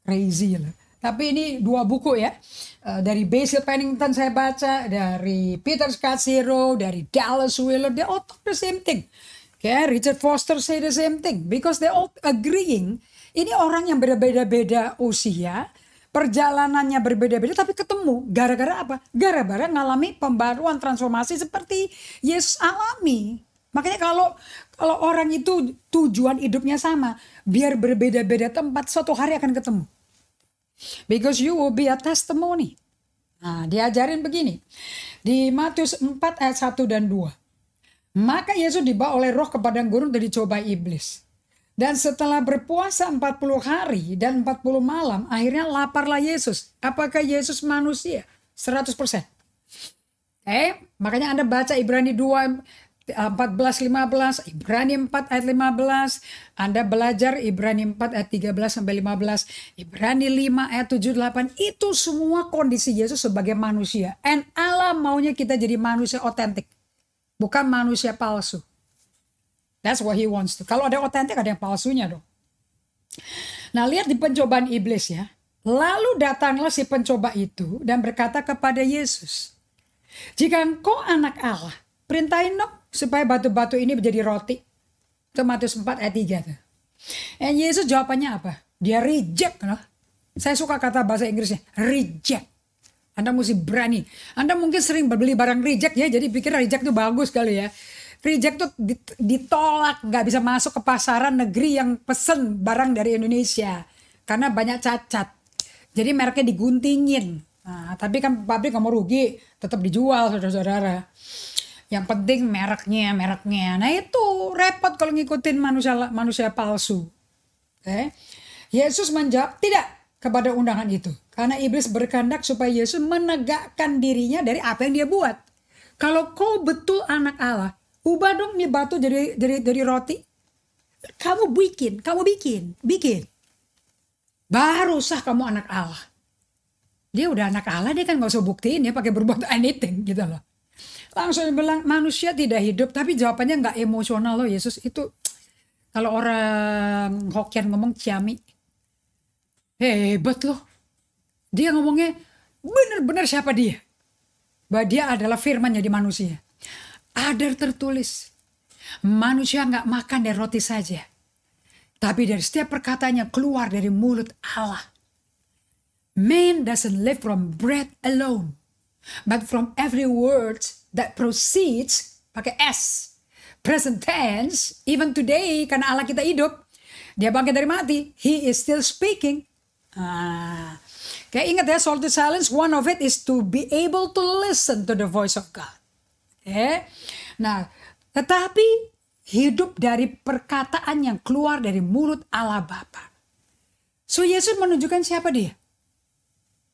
Crazy lah. Tapi ini 2 buku ya. Dari Basil Pennington saya baca, dari Peter Scazzero, dari Dallas Willard, they all talk the same thing. Okay, Richard Foster say the same thing because they all agreeing. Ini orang yang berbeda-beda usia, perjalanannya berbeda-beda tapi ketemu. Gara-gara apa? Gara-gara ngalami pembaruan transformasi seperti Yesus alami. Makanya kalau orang itu tujuan hidupnya sama, biar berbeda-beda tempat, suatu hari akan ketemu. Because you will be a testimony. Nah, diajarin begini. Di Matius 4 ayat 1 dan 2. Maka Yesus dibawa oleh roh ke padang gurun dan dicobai iblis. Dan setelah berpuasa 40 hari dan 40 malam, akhirnya laparlah Yesus. Apakah Yesus manusia? 100%. Makanya Anda baca Ibrani 2 14-15, Ibrani 4 ayat 15, Anda belajar Ibrani 4 ayat 13 sampai 15, Ibrani 5 ayat 7-8, itu semua kondisi Yesus sebagai manusia. And Allah maunya kita jadi manusia otentik, bukan manusia palsu. That's what he wants to. Kalau ada otentik, ada yang palsunya dong. Nah, lihat di pencobaan iblis ya. Lalu datanglah si pencoba itu dan berkata kepada Yesus, jika engkau anak Allah, perintahin dong supaya batu-batu ini menjadi roti. Itu Matius 4 ayat 3 tuh. Dan Yesus jawabannya apa? Dia reject loh. Saya suka kata bahasa Inggrisnya, reject. Anda mesti berani. Anda mungkin sering beli barang reject ya, jadi pikir reject itu bagus kali ya. Reject tuh ditolak, nggak bisa masuk ke pasaran negeri yang pesen barang dari Indonesia. Karena banyak cacat. Jadi mereknya diguntingin. Nah, tapi kan pabrik nggak mau rugi, tetap dijual saudara-saudara. Yang penting mereknya. Nah itu repot kalau ngikutin manusia palsu. Okay. Yesus menjawab tidak kepada undangan itu. Karena iblis berkehendak supaya Yesus menegakkan dirinya dari apa yang dia buat. Kalau kau betul anak Allah, ubah dong nih batu jadi roti. Kamu bikin. Baru sah kamu anak Allah. Dia udah anak Allah, dia kan gak usah buktiin ya pakai berbuat anything gitu loh. Langsung bilang manusia tidak hidup, tapi jawabannya nggak emosional loh Yesus itu. Kalau orang Hokkien ngomong ciami, hebat loh. Dia ngomongnya benar-benar siapa dia? Bahwa dia adalah firman jadi manusia. Ada tertulis, manusia nggak makan dari roti saja, tapi dari setiap perkataannya keluar dari mulut Allah. Man doesn't live from bread alone, but from every word that proceeds, pakai S, present tense, even today, karena Allah kita hidup, dia bangkit dari mati, he is still speaking. Kayak ingat ya, solitude silence, one of it is to be able to listen to the voice of God. Nah, tetapi hidup dari perkataan yang keluar dari mulut Allah Bapa. So Yesus menunjukkan siapa dia?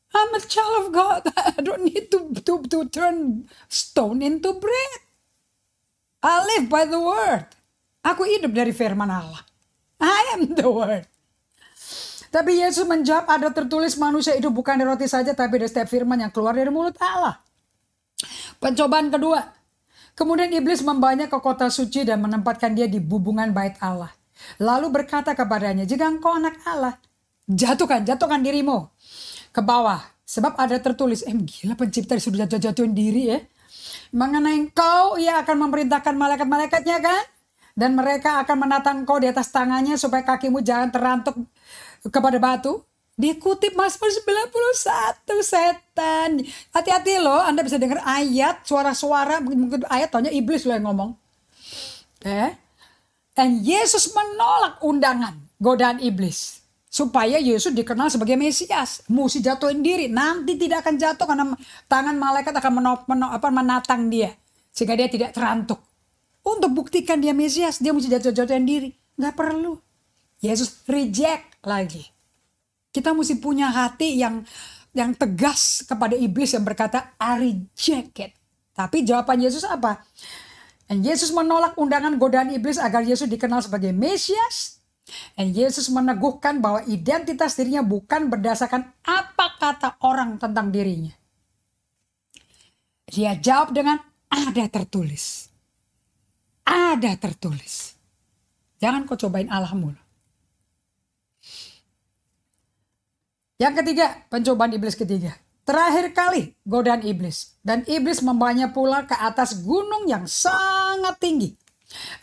I'm a child of God. I don't need to turn stone into bread. I live by the word. Aku hidup dari firman Allah. I am the word. Tapi Yesus menjawab, ada tertulis manusia hidup bukan dari roti saja, tapi dari setiap firman yang keluar dari mulut Allah. Pencobaan kedua. Kemudian iblis membawanya ke kota suci dan menempatkan dia di bubungan bait Allah. Lalu berkata kepadanya, jika engkau anak Allah, jatuhkan dirimu ke bawah. Sebab ada tertulis, gila pencipta sudah jatuhin diri ya. Mengenai engkau, ia akan memerintahkan malaikat-malaikatnya kan. Dan mereka akan menatang engkau di atas tangannya supaya kakimu jangan terantuk kepada batu. Dikutip Mazmur 91, setan. Hati-hati loh, Anda bisa dengar ayat, suara-suara, mungkin ayat taunya iblis loh yang ngomong. Dan Yesus menolak undangan, godaan iblis. Supaya Yesus dikenal sebagai Mesias. Mesti jatuhin diri, nanti tidak akan jatuh karena tangan malaikat akan menatang dia. Sehingga dia tidak terantuk. Untuk buktikan dia Mesias, dia mesti jatuhin diri. Gak perlu. Yesus reject lagi. Kita mesti punya hati yang tegas kepada iblis yang berkata, I reject it. Tapi jawaban Yesus apa? Dan Yesus menolak undangan godaan iblis agar Yesus dikenal sebagai Mesias. Dan Yesus meneguhkan bahwa identitas dirinya bukan berdasarkan apa kata orang tentang dirinya. Dia jawab dengan, ada tertulis. Ada tertulis. Jangan kau cobain Allahmu. Yang ketiga, pencobaan iblis ketiga. Terakhir kali godaan iblis. Dan iblis membawanya pula ke atas gunung yang sangat tinggi.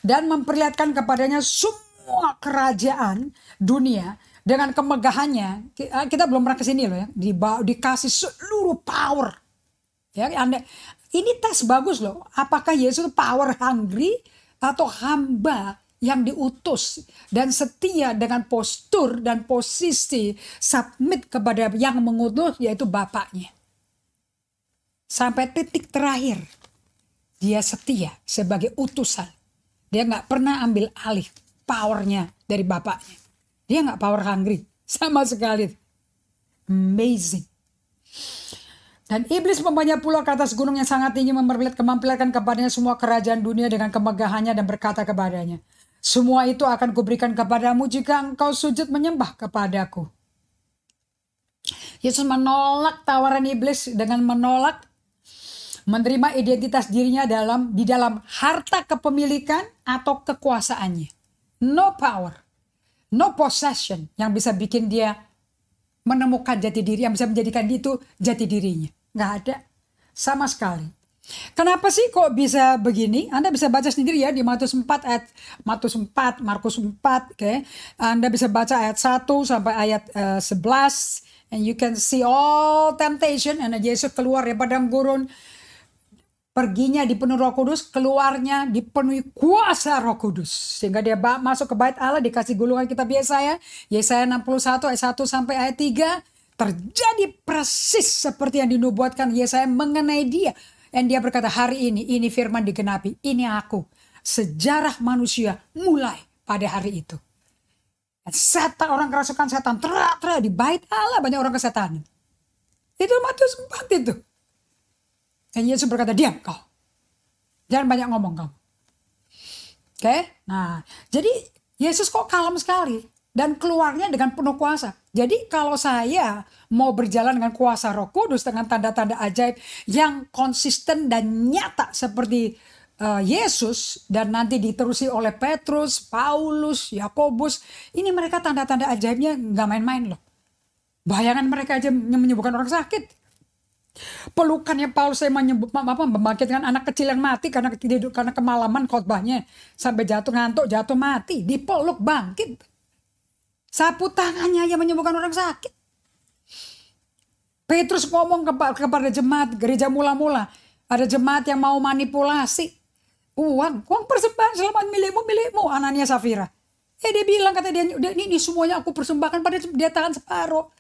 Dan memperlihatkan kepadanya semua kerajaan dunia dengan kemegahannya. Kita belum pernah kesini loh ya. Dikasih seluruh power. Ya, ini tes bagus loh. Apakah Yesus power hungry atau hamba yang diutus dan setia dengan postur dan posisi submit kepada yang mengutus, yaitu Bapaknya. Sampai titik terakhir dia setia sebagai utusan. Dia gak pernah ambil alih powernya dari Bapaknya. Dia gak power hungry sama sekali. Amazing. Dan iblis membawanya pula ke atas gunung yang sangat tinggi, memperlihatkan kepadanya semua kerajaan dunia dengan kemegahannya dan berkata kepadanya, semua itu akan kuberikan kepadamu jika engkau sujud menyembah kepadaku. Yesus menolak tawaran iblis dengan menolak menerima identitas dirinya di dalam harta kepemilikan atau kekuasaannya. No power, no possession yang bisa bikin dia menemukan jati diri, yang bisa menjadikan itu jati dirinya. Nggak ada sama sekali. Kenapa sih kok bisa begini? Anda bisa baca sendiri ya di Markus 4, okay? Anda bisa baca ayat 1 sampai ayat 11. And you can see all temptation. And Yesus keluar dari padang gurun. Perginya dipenuhi Roh Kudus, keluarnya dipenuhi kuasa Roh Kudus. Sehingga dia masuk ke bait Allah, dikasih gulungan kitab Yesaya 61 ayat 1 sampai ayat 3. Terjadi persis seperti yang dinubuatkan Yesaya mengenai dia. Dan dia berkata, hari ini firman digenapi, ini aku. Sejarah manusia mulai pada hari itu. Dan setan, orang kerasukan setan, terak-terak di bait Allah banyak orang kesetanan. Itu Matius 4 itu. Dan Yesus berkata, diam kau. Jangan banyak ngomong kamu. Oke? Nah, jadi Yesus kok kalem sekali. Dan keluarnya dengan penuh kuasa. Jadi kalau saya mau berjalan dengan kuasa Roh Kudus, dengan tanda-tanda ajaib yang konsisten dan nyata seperti Yesus, dan nanti diterusi oleh Petrus, Paulus, Yakobus, ini mereka tanda-tanda ajaibnya nggak main-main loh. Bayangan mereka aja menyembuhkan orang sakit. Pelukannya Paulus yang membangkitkan anak kecil yang mati karena kemalaman khotbahnya, sampai jatuh ngantuk, jatuh mati, dipeluk bangkit. Sapu tangannya yang menyembuhkan orang sakit. Petrus ngomong kepada jemaat gereja mula-mula. Ada jemaat yang mau manipulasi. Uang persembahan selama milikmu, Anania Safira. Dia bilang, kata dia, ini semuanya aku persembahkan, pada dia tahan separuh.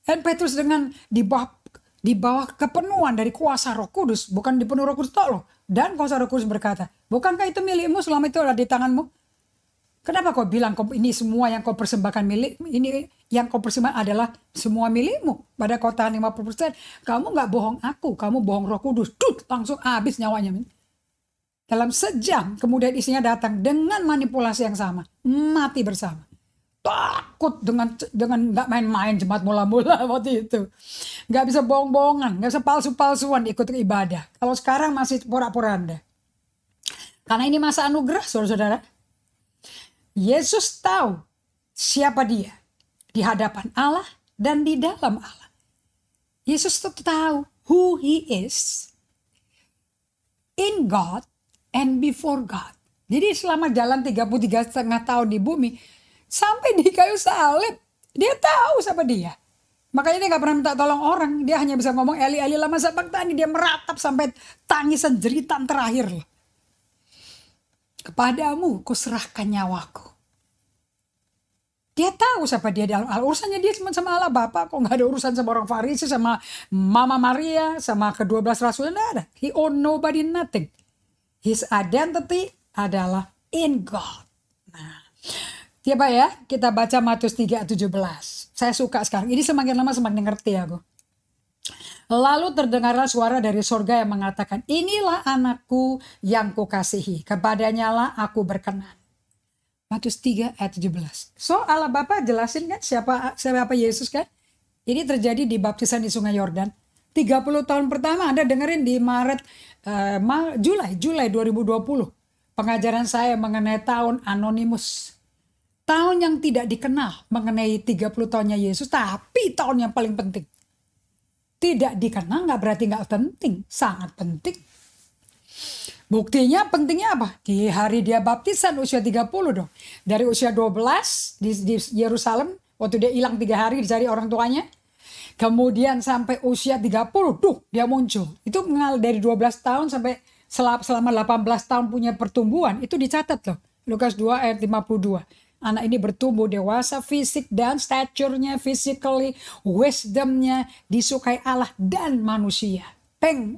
Dan Petrus dengan di bawah kepenuhan dari kuasa Roh Kudus, bukan dipenuhi Roh Kudus loh. Dan kuasa Roh Kudus berkata, bukankah itu milikmu selama itu ada di tanganmu? Kenapa kau bilang ini semua yang kau persembahkan milik, ini yang kau persembahkan adalah semua milikmu? Pada kau tahan 50%, kamu gak bohong aku, kamu bohong Roh Kudus. Langsung habis nyawanya. Dalam sejam kemudian istrinya datang dengan manipulasi yang sama, mati bersama. Takut dengan gak main-main jemaat mula-mula waktu itu. Gak bisa bohong-bohongan, gak bisa palsu-palsuan ikut ibadah. Kalau sekarang masih pura-pura. Karena ini masa anugerah, saudara-saudara. Yesus tahu siapa dia di hadapan Allah dan di dalam Allah. Yesus tahu who he is in God and before God. Jadi selama jalan 33,5 tahun di bumi, sampai di kayu salib, dia tahu siapa dia. Makanya dia gak pernah minta tolong orang. Dia hanya bisa ngomong Eli Eli lama sabachthani. Dia meratap sampai tangisan jeritan terakhir loh. Kepadamu kuserahkan nyawaku. Dia tahu siapa dia. Urusannya dia cuma sama Allah Bapa. Kok gak ada urusan sama orang Farisi, sama Mama Maria, sama ke-12 rasul. Tidak ada. He own nobody, nothing. His identity adalah in God. Nah, coba ya kita baca Matius 3:17. Saya suka sekarang. Ini semakin lama semakin ngerti aku. Lalu terdengarlah suara dari sorga yang mengatakan, inilah anakku yang kukasihi. Kepadanya lah aku berkenan. Matius 3:17. So Allah Bapa jelasin kan siapa Yesus kan? Ini terjadi di baptisan di Sungai Yordan. 30 tahun pertama Anda dengerin di Julai 2020. Pengajaran saya mengenai tahun anonimus. Tahun yang tidak dikenal mengenai 30 tahunnya Yesus. Tapi tahun yang paling penting. Tidak dikenal gak berarti gak penting. Sangat penting. Buktinya pentingnya apa? Di hari dia baptisan usia 30 dong. Dari usia 12 di Yerusalem. Waktu dia hilang 3 hari dicari orang tuanya. Kemudian sampai usia 30. Dia muncul. Itu mengal dari 12 tahun sampai selama 18 tahun punya pertumbuhan. Itu dicatat loh. Lukas 2:52. Anak ini bertumbuh dewasa fisik dan staturnya, physically, wisdomnya, disukai Allah dan manusia.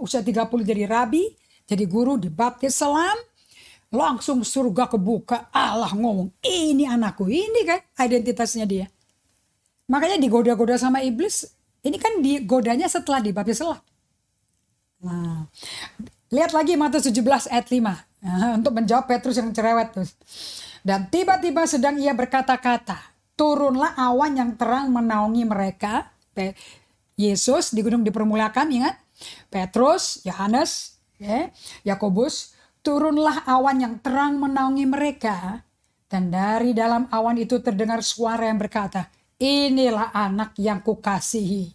Usia 30 jadi rabi, jadi guru, dibaptis, selam. Langsung surga kebuka, Allah ngomong, ini anakku, ini kan identitasnya dia. Makanya digoda-goda sama iblis, ini kan digodanya setelah dibaptis selam. Nah, lihat lagi Matius 17:5. Untuk menjawab Petrus yang cerewet. Dan tiba-tiba sedang ia berkata-kata. Turunlah awan yang terang menaungi mereka. Yesus di gunung dipermuliakan, ingat. Petrus, Yohanes, Yakobus. Turunlah awan yang terang menaungi mereka. Dan dari dalam awan itu terdengar suara yang berkata, inilah anak yang kukasihi.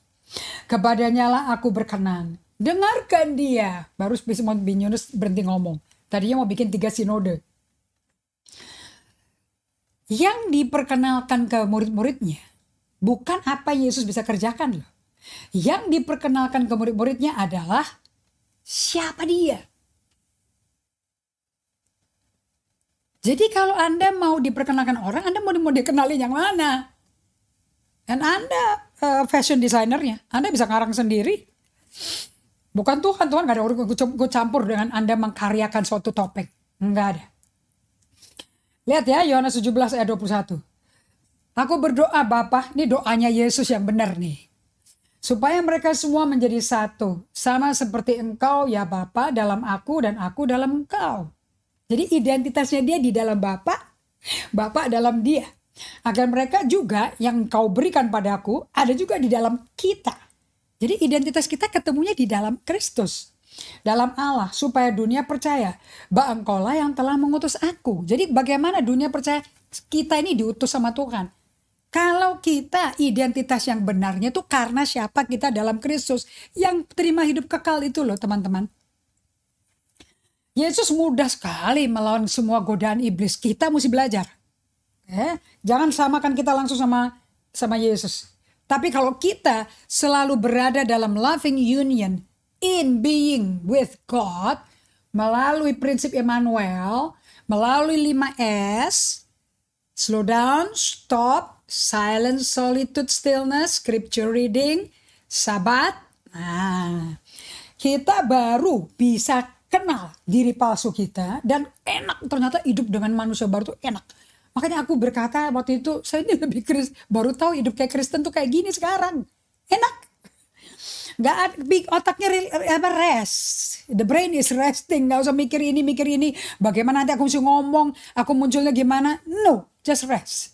Kepadanya lah aku berkenan. Dengarkan dia. Baru Simon bin Yunus berhenti ngomong. Tadinya mau bikin 3 sinode. Yang diperkenalkan ke murid-muridnya bukan apa Yesus bisa kerjakan loh. Yang diperkenalkan ke murid-muridnya adalah siapa dia. Jadi kalau Anda mau diperkenalkan orang, Anda mau dikenalin yang mana? Dan Anda fashion designernya, Anda bisa ngarang sendiri. Bukan Tuhan gak ada urusan gue campur dengan Anda mengkaryakan suatu topeng. Enggak ada. Lihat ya Yohanes 17:21. Aku berdoa Bapa, ini doanya Yesus yang benar nih. Supaya mereka semua menjadi satu. Sama seperti engkau ya Bapa dalam aku dan aku dalam engkau. Jadi identitasnya dia di dalam Bapa, Bapa dalam dia. Agar mereka juga yang engkau berikan padaku ada juga di dalam kita. Jadi identitas kita ketemunya di dalam Kristus. Dalam Allah. Supaya dunia percaya bahwa engkaulah yang telah mengutus aku. Jadi bagaimana dunia percaya kita ini diutus sama Tuhan. Kalau kita identitas yang benarnya itu karena siapa kita dalam Kristus. Yang terima hidup kekal itu loh teman-teman. Yesus mudah sekali melawan semua godaan iblis. Kita mesti belajar. Jangan samakan kita langsung sama Yesus. Tapi kalau kita selalu berada dalam loving union, in being with God, melalui prinsip Emmanuel, melalui 5S, slow down, stop, silence, solitude, stillness, scripture reading, sabat. Nah, kita baru bisa kenal diri palsu kita dan enak ternyata hidup dengan manusia baru tuh enak. Makanya aku berkata waktu itu saya ini lebih baru tahu hidup kayak Kristen tuh kayak gini sekarang. Enak. Gak ada, otaknya rest. The brain is resting. Gak usah mikir ini. Bagaimana nanti aku mesti ngomong. Aku munculnya gimana. No, just rest.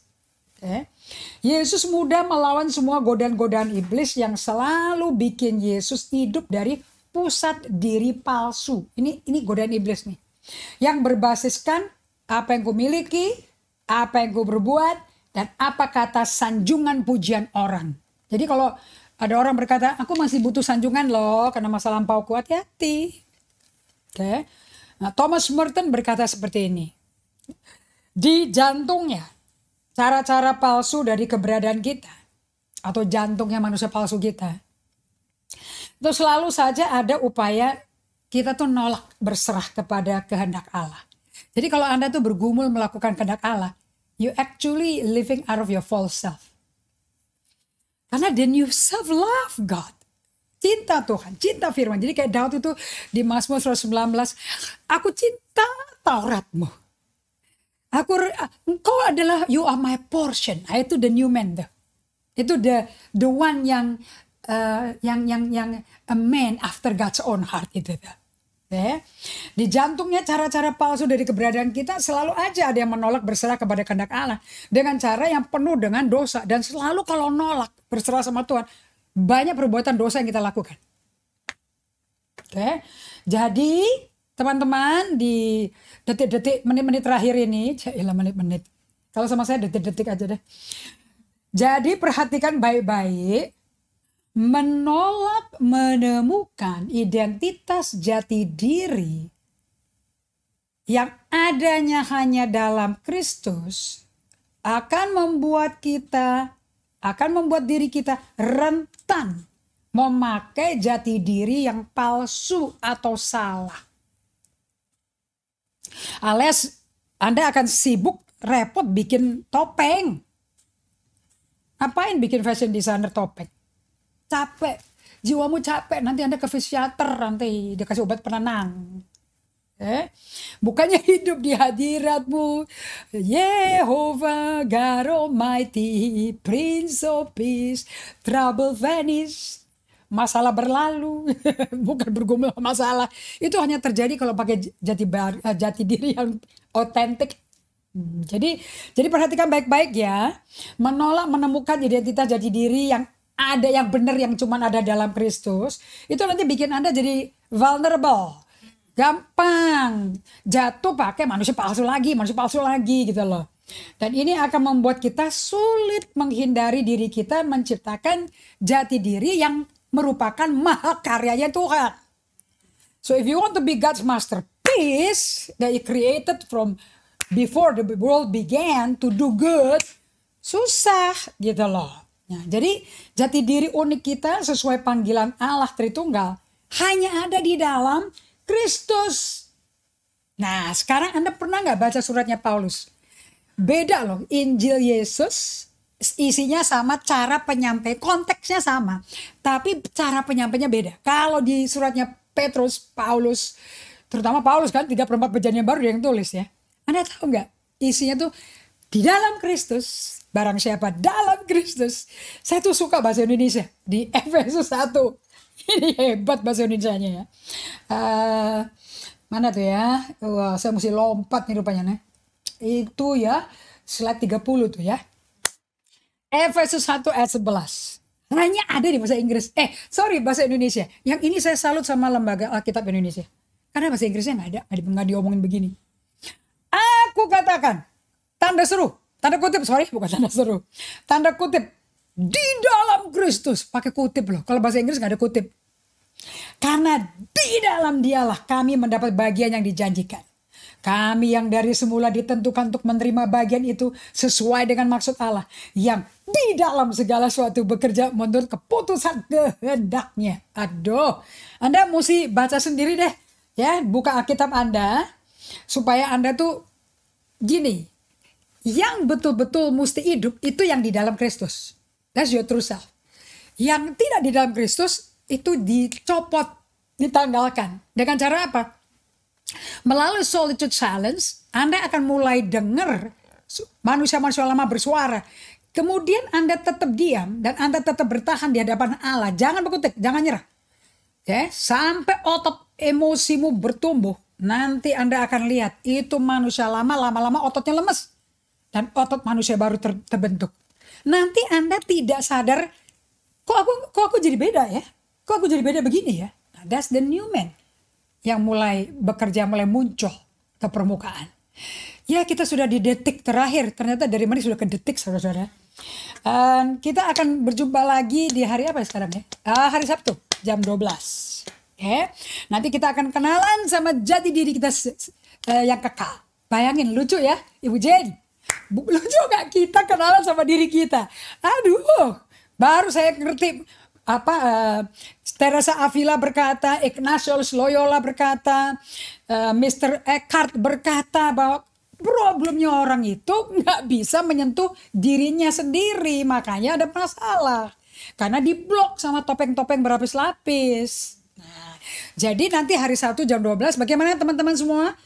Yesus mudah melawan semua godaan-godaan iblis yang selalu bikin Yesus hidup dari pusat diri palsu. Ini godaan iblis nih. Yang berbasiskan apa yang kumiliki, apa yang gue berbuat, dan apa kata sanjungan pujian orang. Jadi kalau ada orang berkata, aku masih butuh sanjungan loh, karena masa lampau kuat, hati. Nah, Thomas Merton berkata seperti ini. Di jantungnya, cara-cara palsu dari keberadaan kita. atau jantungnya manusia palsu kita. Itu selalu saja ada upaya kita tuh nolak berserah kepada kehendak Allah. Jadi kalau Anda tuh bergumul melakukan kehendak Allah, you actually living out of your false self. Karena then you self-love God. Cinta Tuhan, cinta firman. Jadi kayak Daud itu di Mazmur 119, aku cinta Tauratmu. Engkau adalah, you are my portion. Nah, itu the new man tuh. Itu the one yang a man after God's own heart itu. Ya. Di jantungnya cara-cara palsu dari keberadaan kita selalu aja ada yang menolak berserah kepada kehendak Allah dengan cara yang penuh dengan dosa, dan selalu kalau nolak berserah sama Tuhan banyak perbuatan dosa yang kita lakukan. Oke. Jadi teman-teman di detik-detik menit-menit terakhir ini, menit-menit. Kalau sama saya detik-detik aja deh. Jadi perhatikan baik-baik. Menolak menemukan identitas jati diri yang adanya hanya dalam Kristus akan membuat diri kita rentan memakai jati diri yang palsu atau salah. Alias Anda akan sibuk repot bikin topeng. Ngapain bikin fashion designer topeng? Capek, jiwamu capek, nanti Anda ke fisiater, nanti dikasih obat penenang. Bukannya hidup di hadiratmu, Yehovah God Almighty, Prince of Peace, trouble vanish, masalah berlalu, bukan bergumul masalah. Itu hanya terjadi kalau pakai jati diri yang otentik. Jadi perhatikan baik-baik ya, menolak menemukan identitas jati diri yang ada yang benar yang cuma ada dalam Kristus, itu nanti bikin Anda jadi vulnerable. Gampang jatuh pakai manusia palsu lagi gitu loh. Dan ini akan membuat kita sulit menghindari diri kita menciptakan jati diri yang merupakan mahakaryanya Tuhan. So if you want to be God's masterpiece that He created from before the world began to do good, susah gitu loh. Nah, jadi jati diri unik kita sesuai panggilan Allah Tritunggal hanya ada di dalam Kristus. Nah, sekarang Anda pernah nggak baca suratnya Paulus? Beda loh, Injil Yesus isinya sama, cara penyampaian konteksnya sama, tapi cara penyampaiannya beda. Kalau di suratnya Paulus, terutama Paulus kan 34 perjanjian baru yang tulis ya. Anda tahu nggak isinya tuh di dalam Kristus. Barang siapa dalam Kristus. Saya tuh suka bahasa Indonesia. Di Efesus 1. Ini hebat bahasa Indonesianya ya. Mana tuh ya. Wah, saya mesti lompat nih rupanya nih. Itu ya. Slide 30 tuh ya. Efesus 1 ayat 11. Hanya ada di bahasa Inggris. Bahasa Indonesia. Yang ini saya salut sama lembaga Alkitab Indonesia. Karena bahasa Inggrisnya nggak ada. Nggak diomongin begini. Aku katakan. Tanda seru. Tanda kutip, bukan tanda seru. Tanda kutip, di dalam Kristus. Pakai kutip loh. Kalau bahasa Inggris gak ada kutip. Karena di dalam Dialah kami mendapat bagian yang dijanjikan. Kami yang dari semula ditentukan untuk menerima bagian itu sesuai dengan maksud Allah. Yang di dalam segala sesuatu bekerja menurut keputusan kehendaknya. Aduh, Anda mesti baca sendiri deh. Ya, buka Alkitab Anda. Supaya Anda tuh gini. Yang betul-betul mesti hidup itu yang di dalam Kristus. That's your true self. Yang tidak di dalam Kristus itu dicopot, ditanggalkan. Dengan cara apa? Melalui Solitude Challenge, Anda akan mulai dengar manusia-manusia lama bersuara. Kemudian Anda tetap diam dan Anda tetap bertahan di hadapan Allah. Jangan berkutik, jangan nyerah. Ya, sampai otot emosimu bertumbuh. Nanti Anda akan lihat itu manusia lama-lama ototnya lemes. Dan otot manusia baru terbentuk. Nanti Anda tidak sadar, kok aku jadi beda ya? Kok aku jadi beda begini ya? Nah, that's the new man. Yang mulai bekerja, mulai muncul ke permukaan. Ya, kita sudah di detik terakhir. Ternyata dari mana sudah ke detik, saudara-saudara. Kita akan berjumpa lagi di hari apa sekarang ya? Hari Sabtu, jam 12. Nanti kita akan kenalan sama jati diri kita yang kekal. Bayangin, lucu ya, Ibu Jen. Lucu gak kita kenalan sama diri kita? Aduh, Baru saya ngerti apa Teresa Avila berkata, Ignatius Loyola berkata, Mr. Eckhart berkata bahwa problemnya orang itu nggak bisa menyentuh dirinya sendiri, makanya ada masalah. Karena diblok sama topeng-topeng berlapis-lapis. Nah, jadi nanti hari Sabtu jam 12, bagaimana teman-teman semua?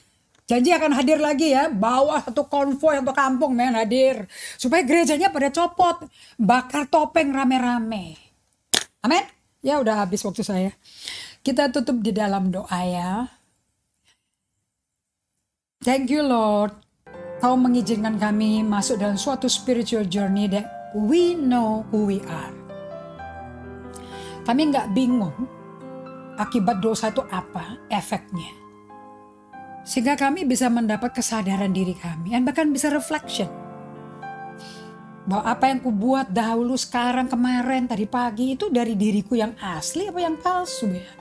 Janji akan hadir lagi ya, bawa satu konvoi untuk kampung men hadir. Supaya gerejanya pada copot, bakar topeng rame-rame. Amin. Ya udah habis waktu saya. Kita tutup di dalam doa ya. Thank you Lord. Kau mengizinkan kami masuk dalam suatu spiritual journey that we know who we are. Kami nggak bingung akibat dosa itu apa efeknya. Sehingga kami bisa mendapat kesadaran diri kami. Dan bahkan bisa reflection. Bahwa apa yang kubuat dahulu, sekarang, kemarin, tadi pagi itu dari diriku yang asli apa yang palsu ya.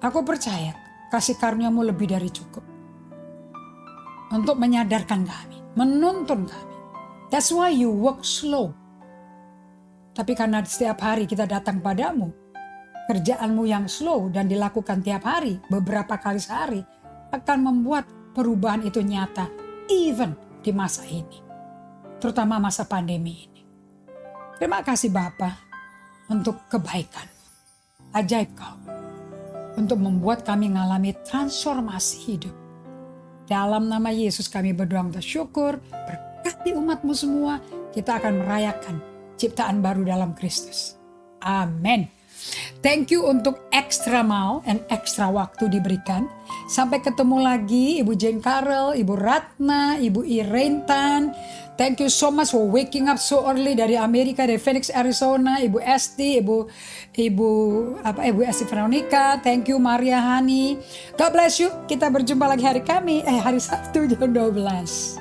Aku percaya kasih karuniamu lebih dari cukup. Untuk menyadarkan kami, menuntun kami. That's why you work slow. Tapi karena setiap hari kita datang padamu, kerjaanmu yang slow dan dilakukan tiap hari, beberapa kali sehari, akan membuat perubahan itu nyata, even di masa ini. Terutama masa pandemi ini. Terima kasih Bapa untuk kebaikan. Ajaib kau. Untuk membuat kami mengalami transformasi hidup. Dalam nama Yesus kami berdoa dan syukur. Berkati umatmu semua. Kita akan merayakan ciptaan baru dalam Kristus. Amin. Thank you untuk extra mau and extra waktu diberikan. Sampai ketemu lagi Ibu Jane Carol, Ibu Ratna, Ibu Irene Tan. Thank you so much for waking up so early dari Amerika, dari Phoenix, Arizona. Ibu Esti, Ibu Esti Veronica. Thank you Maria Hani. God bless you. Kita berjumpa lagi hari Sabtu jam 12.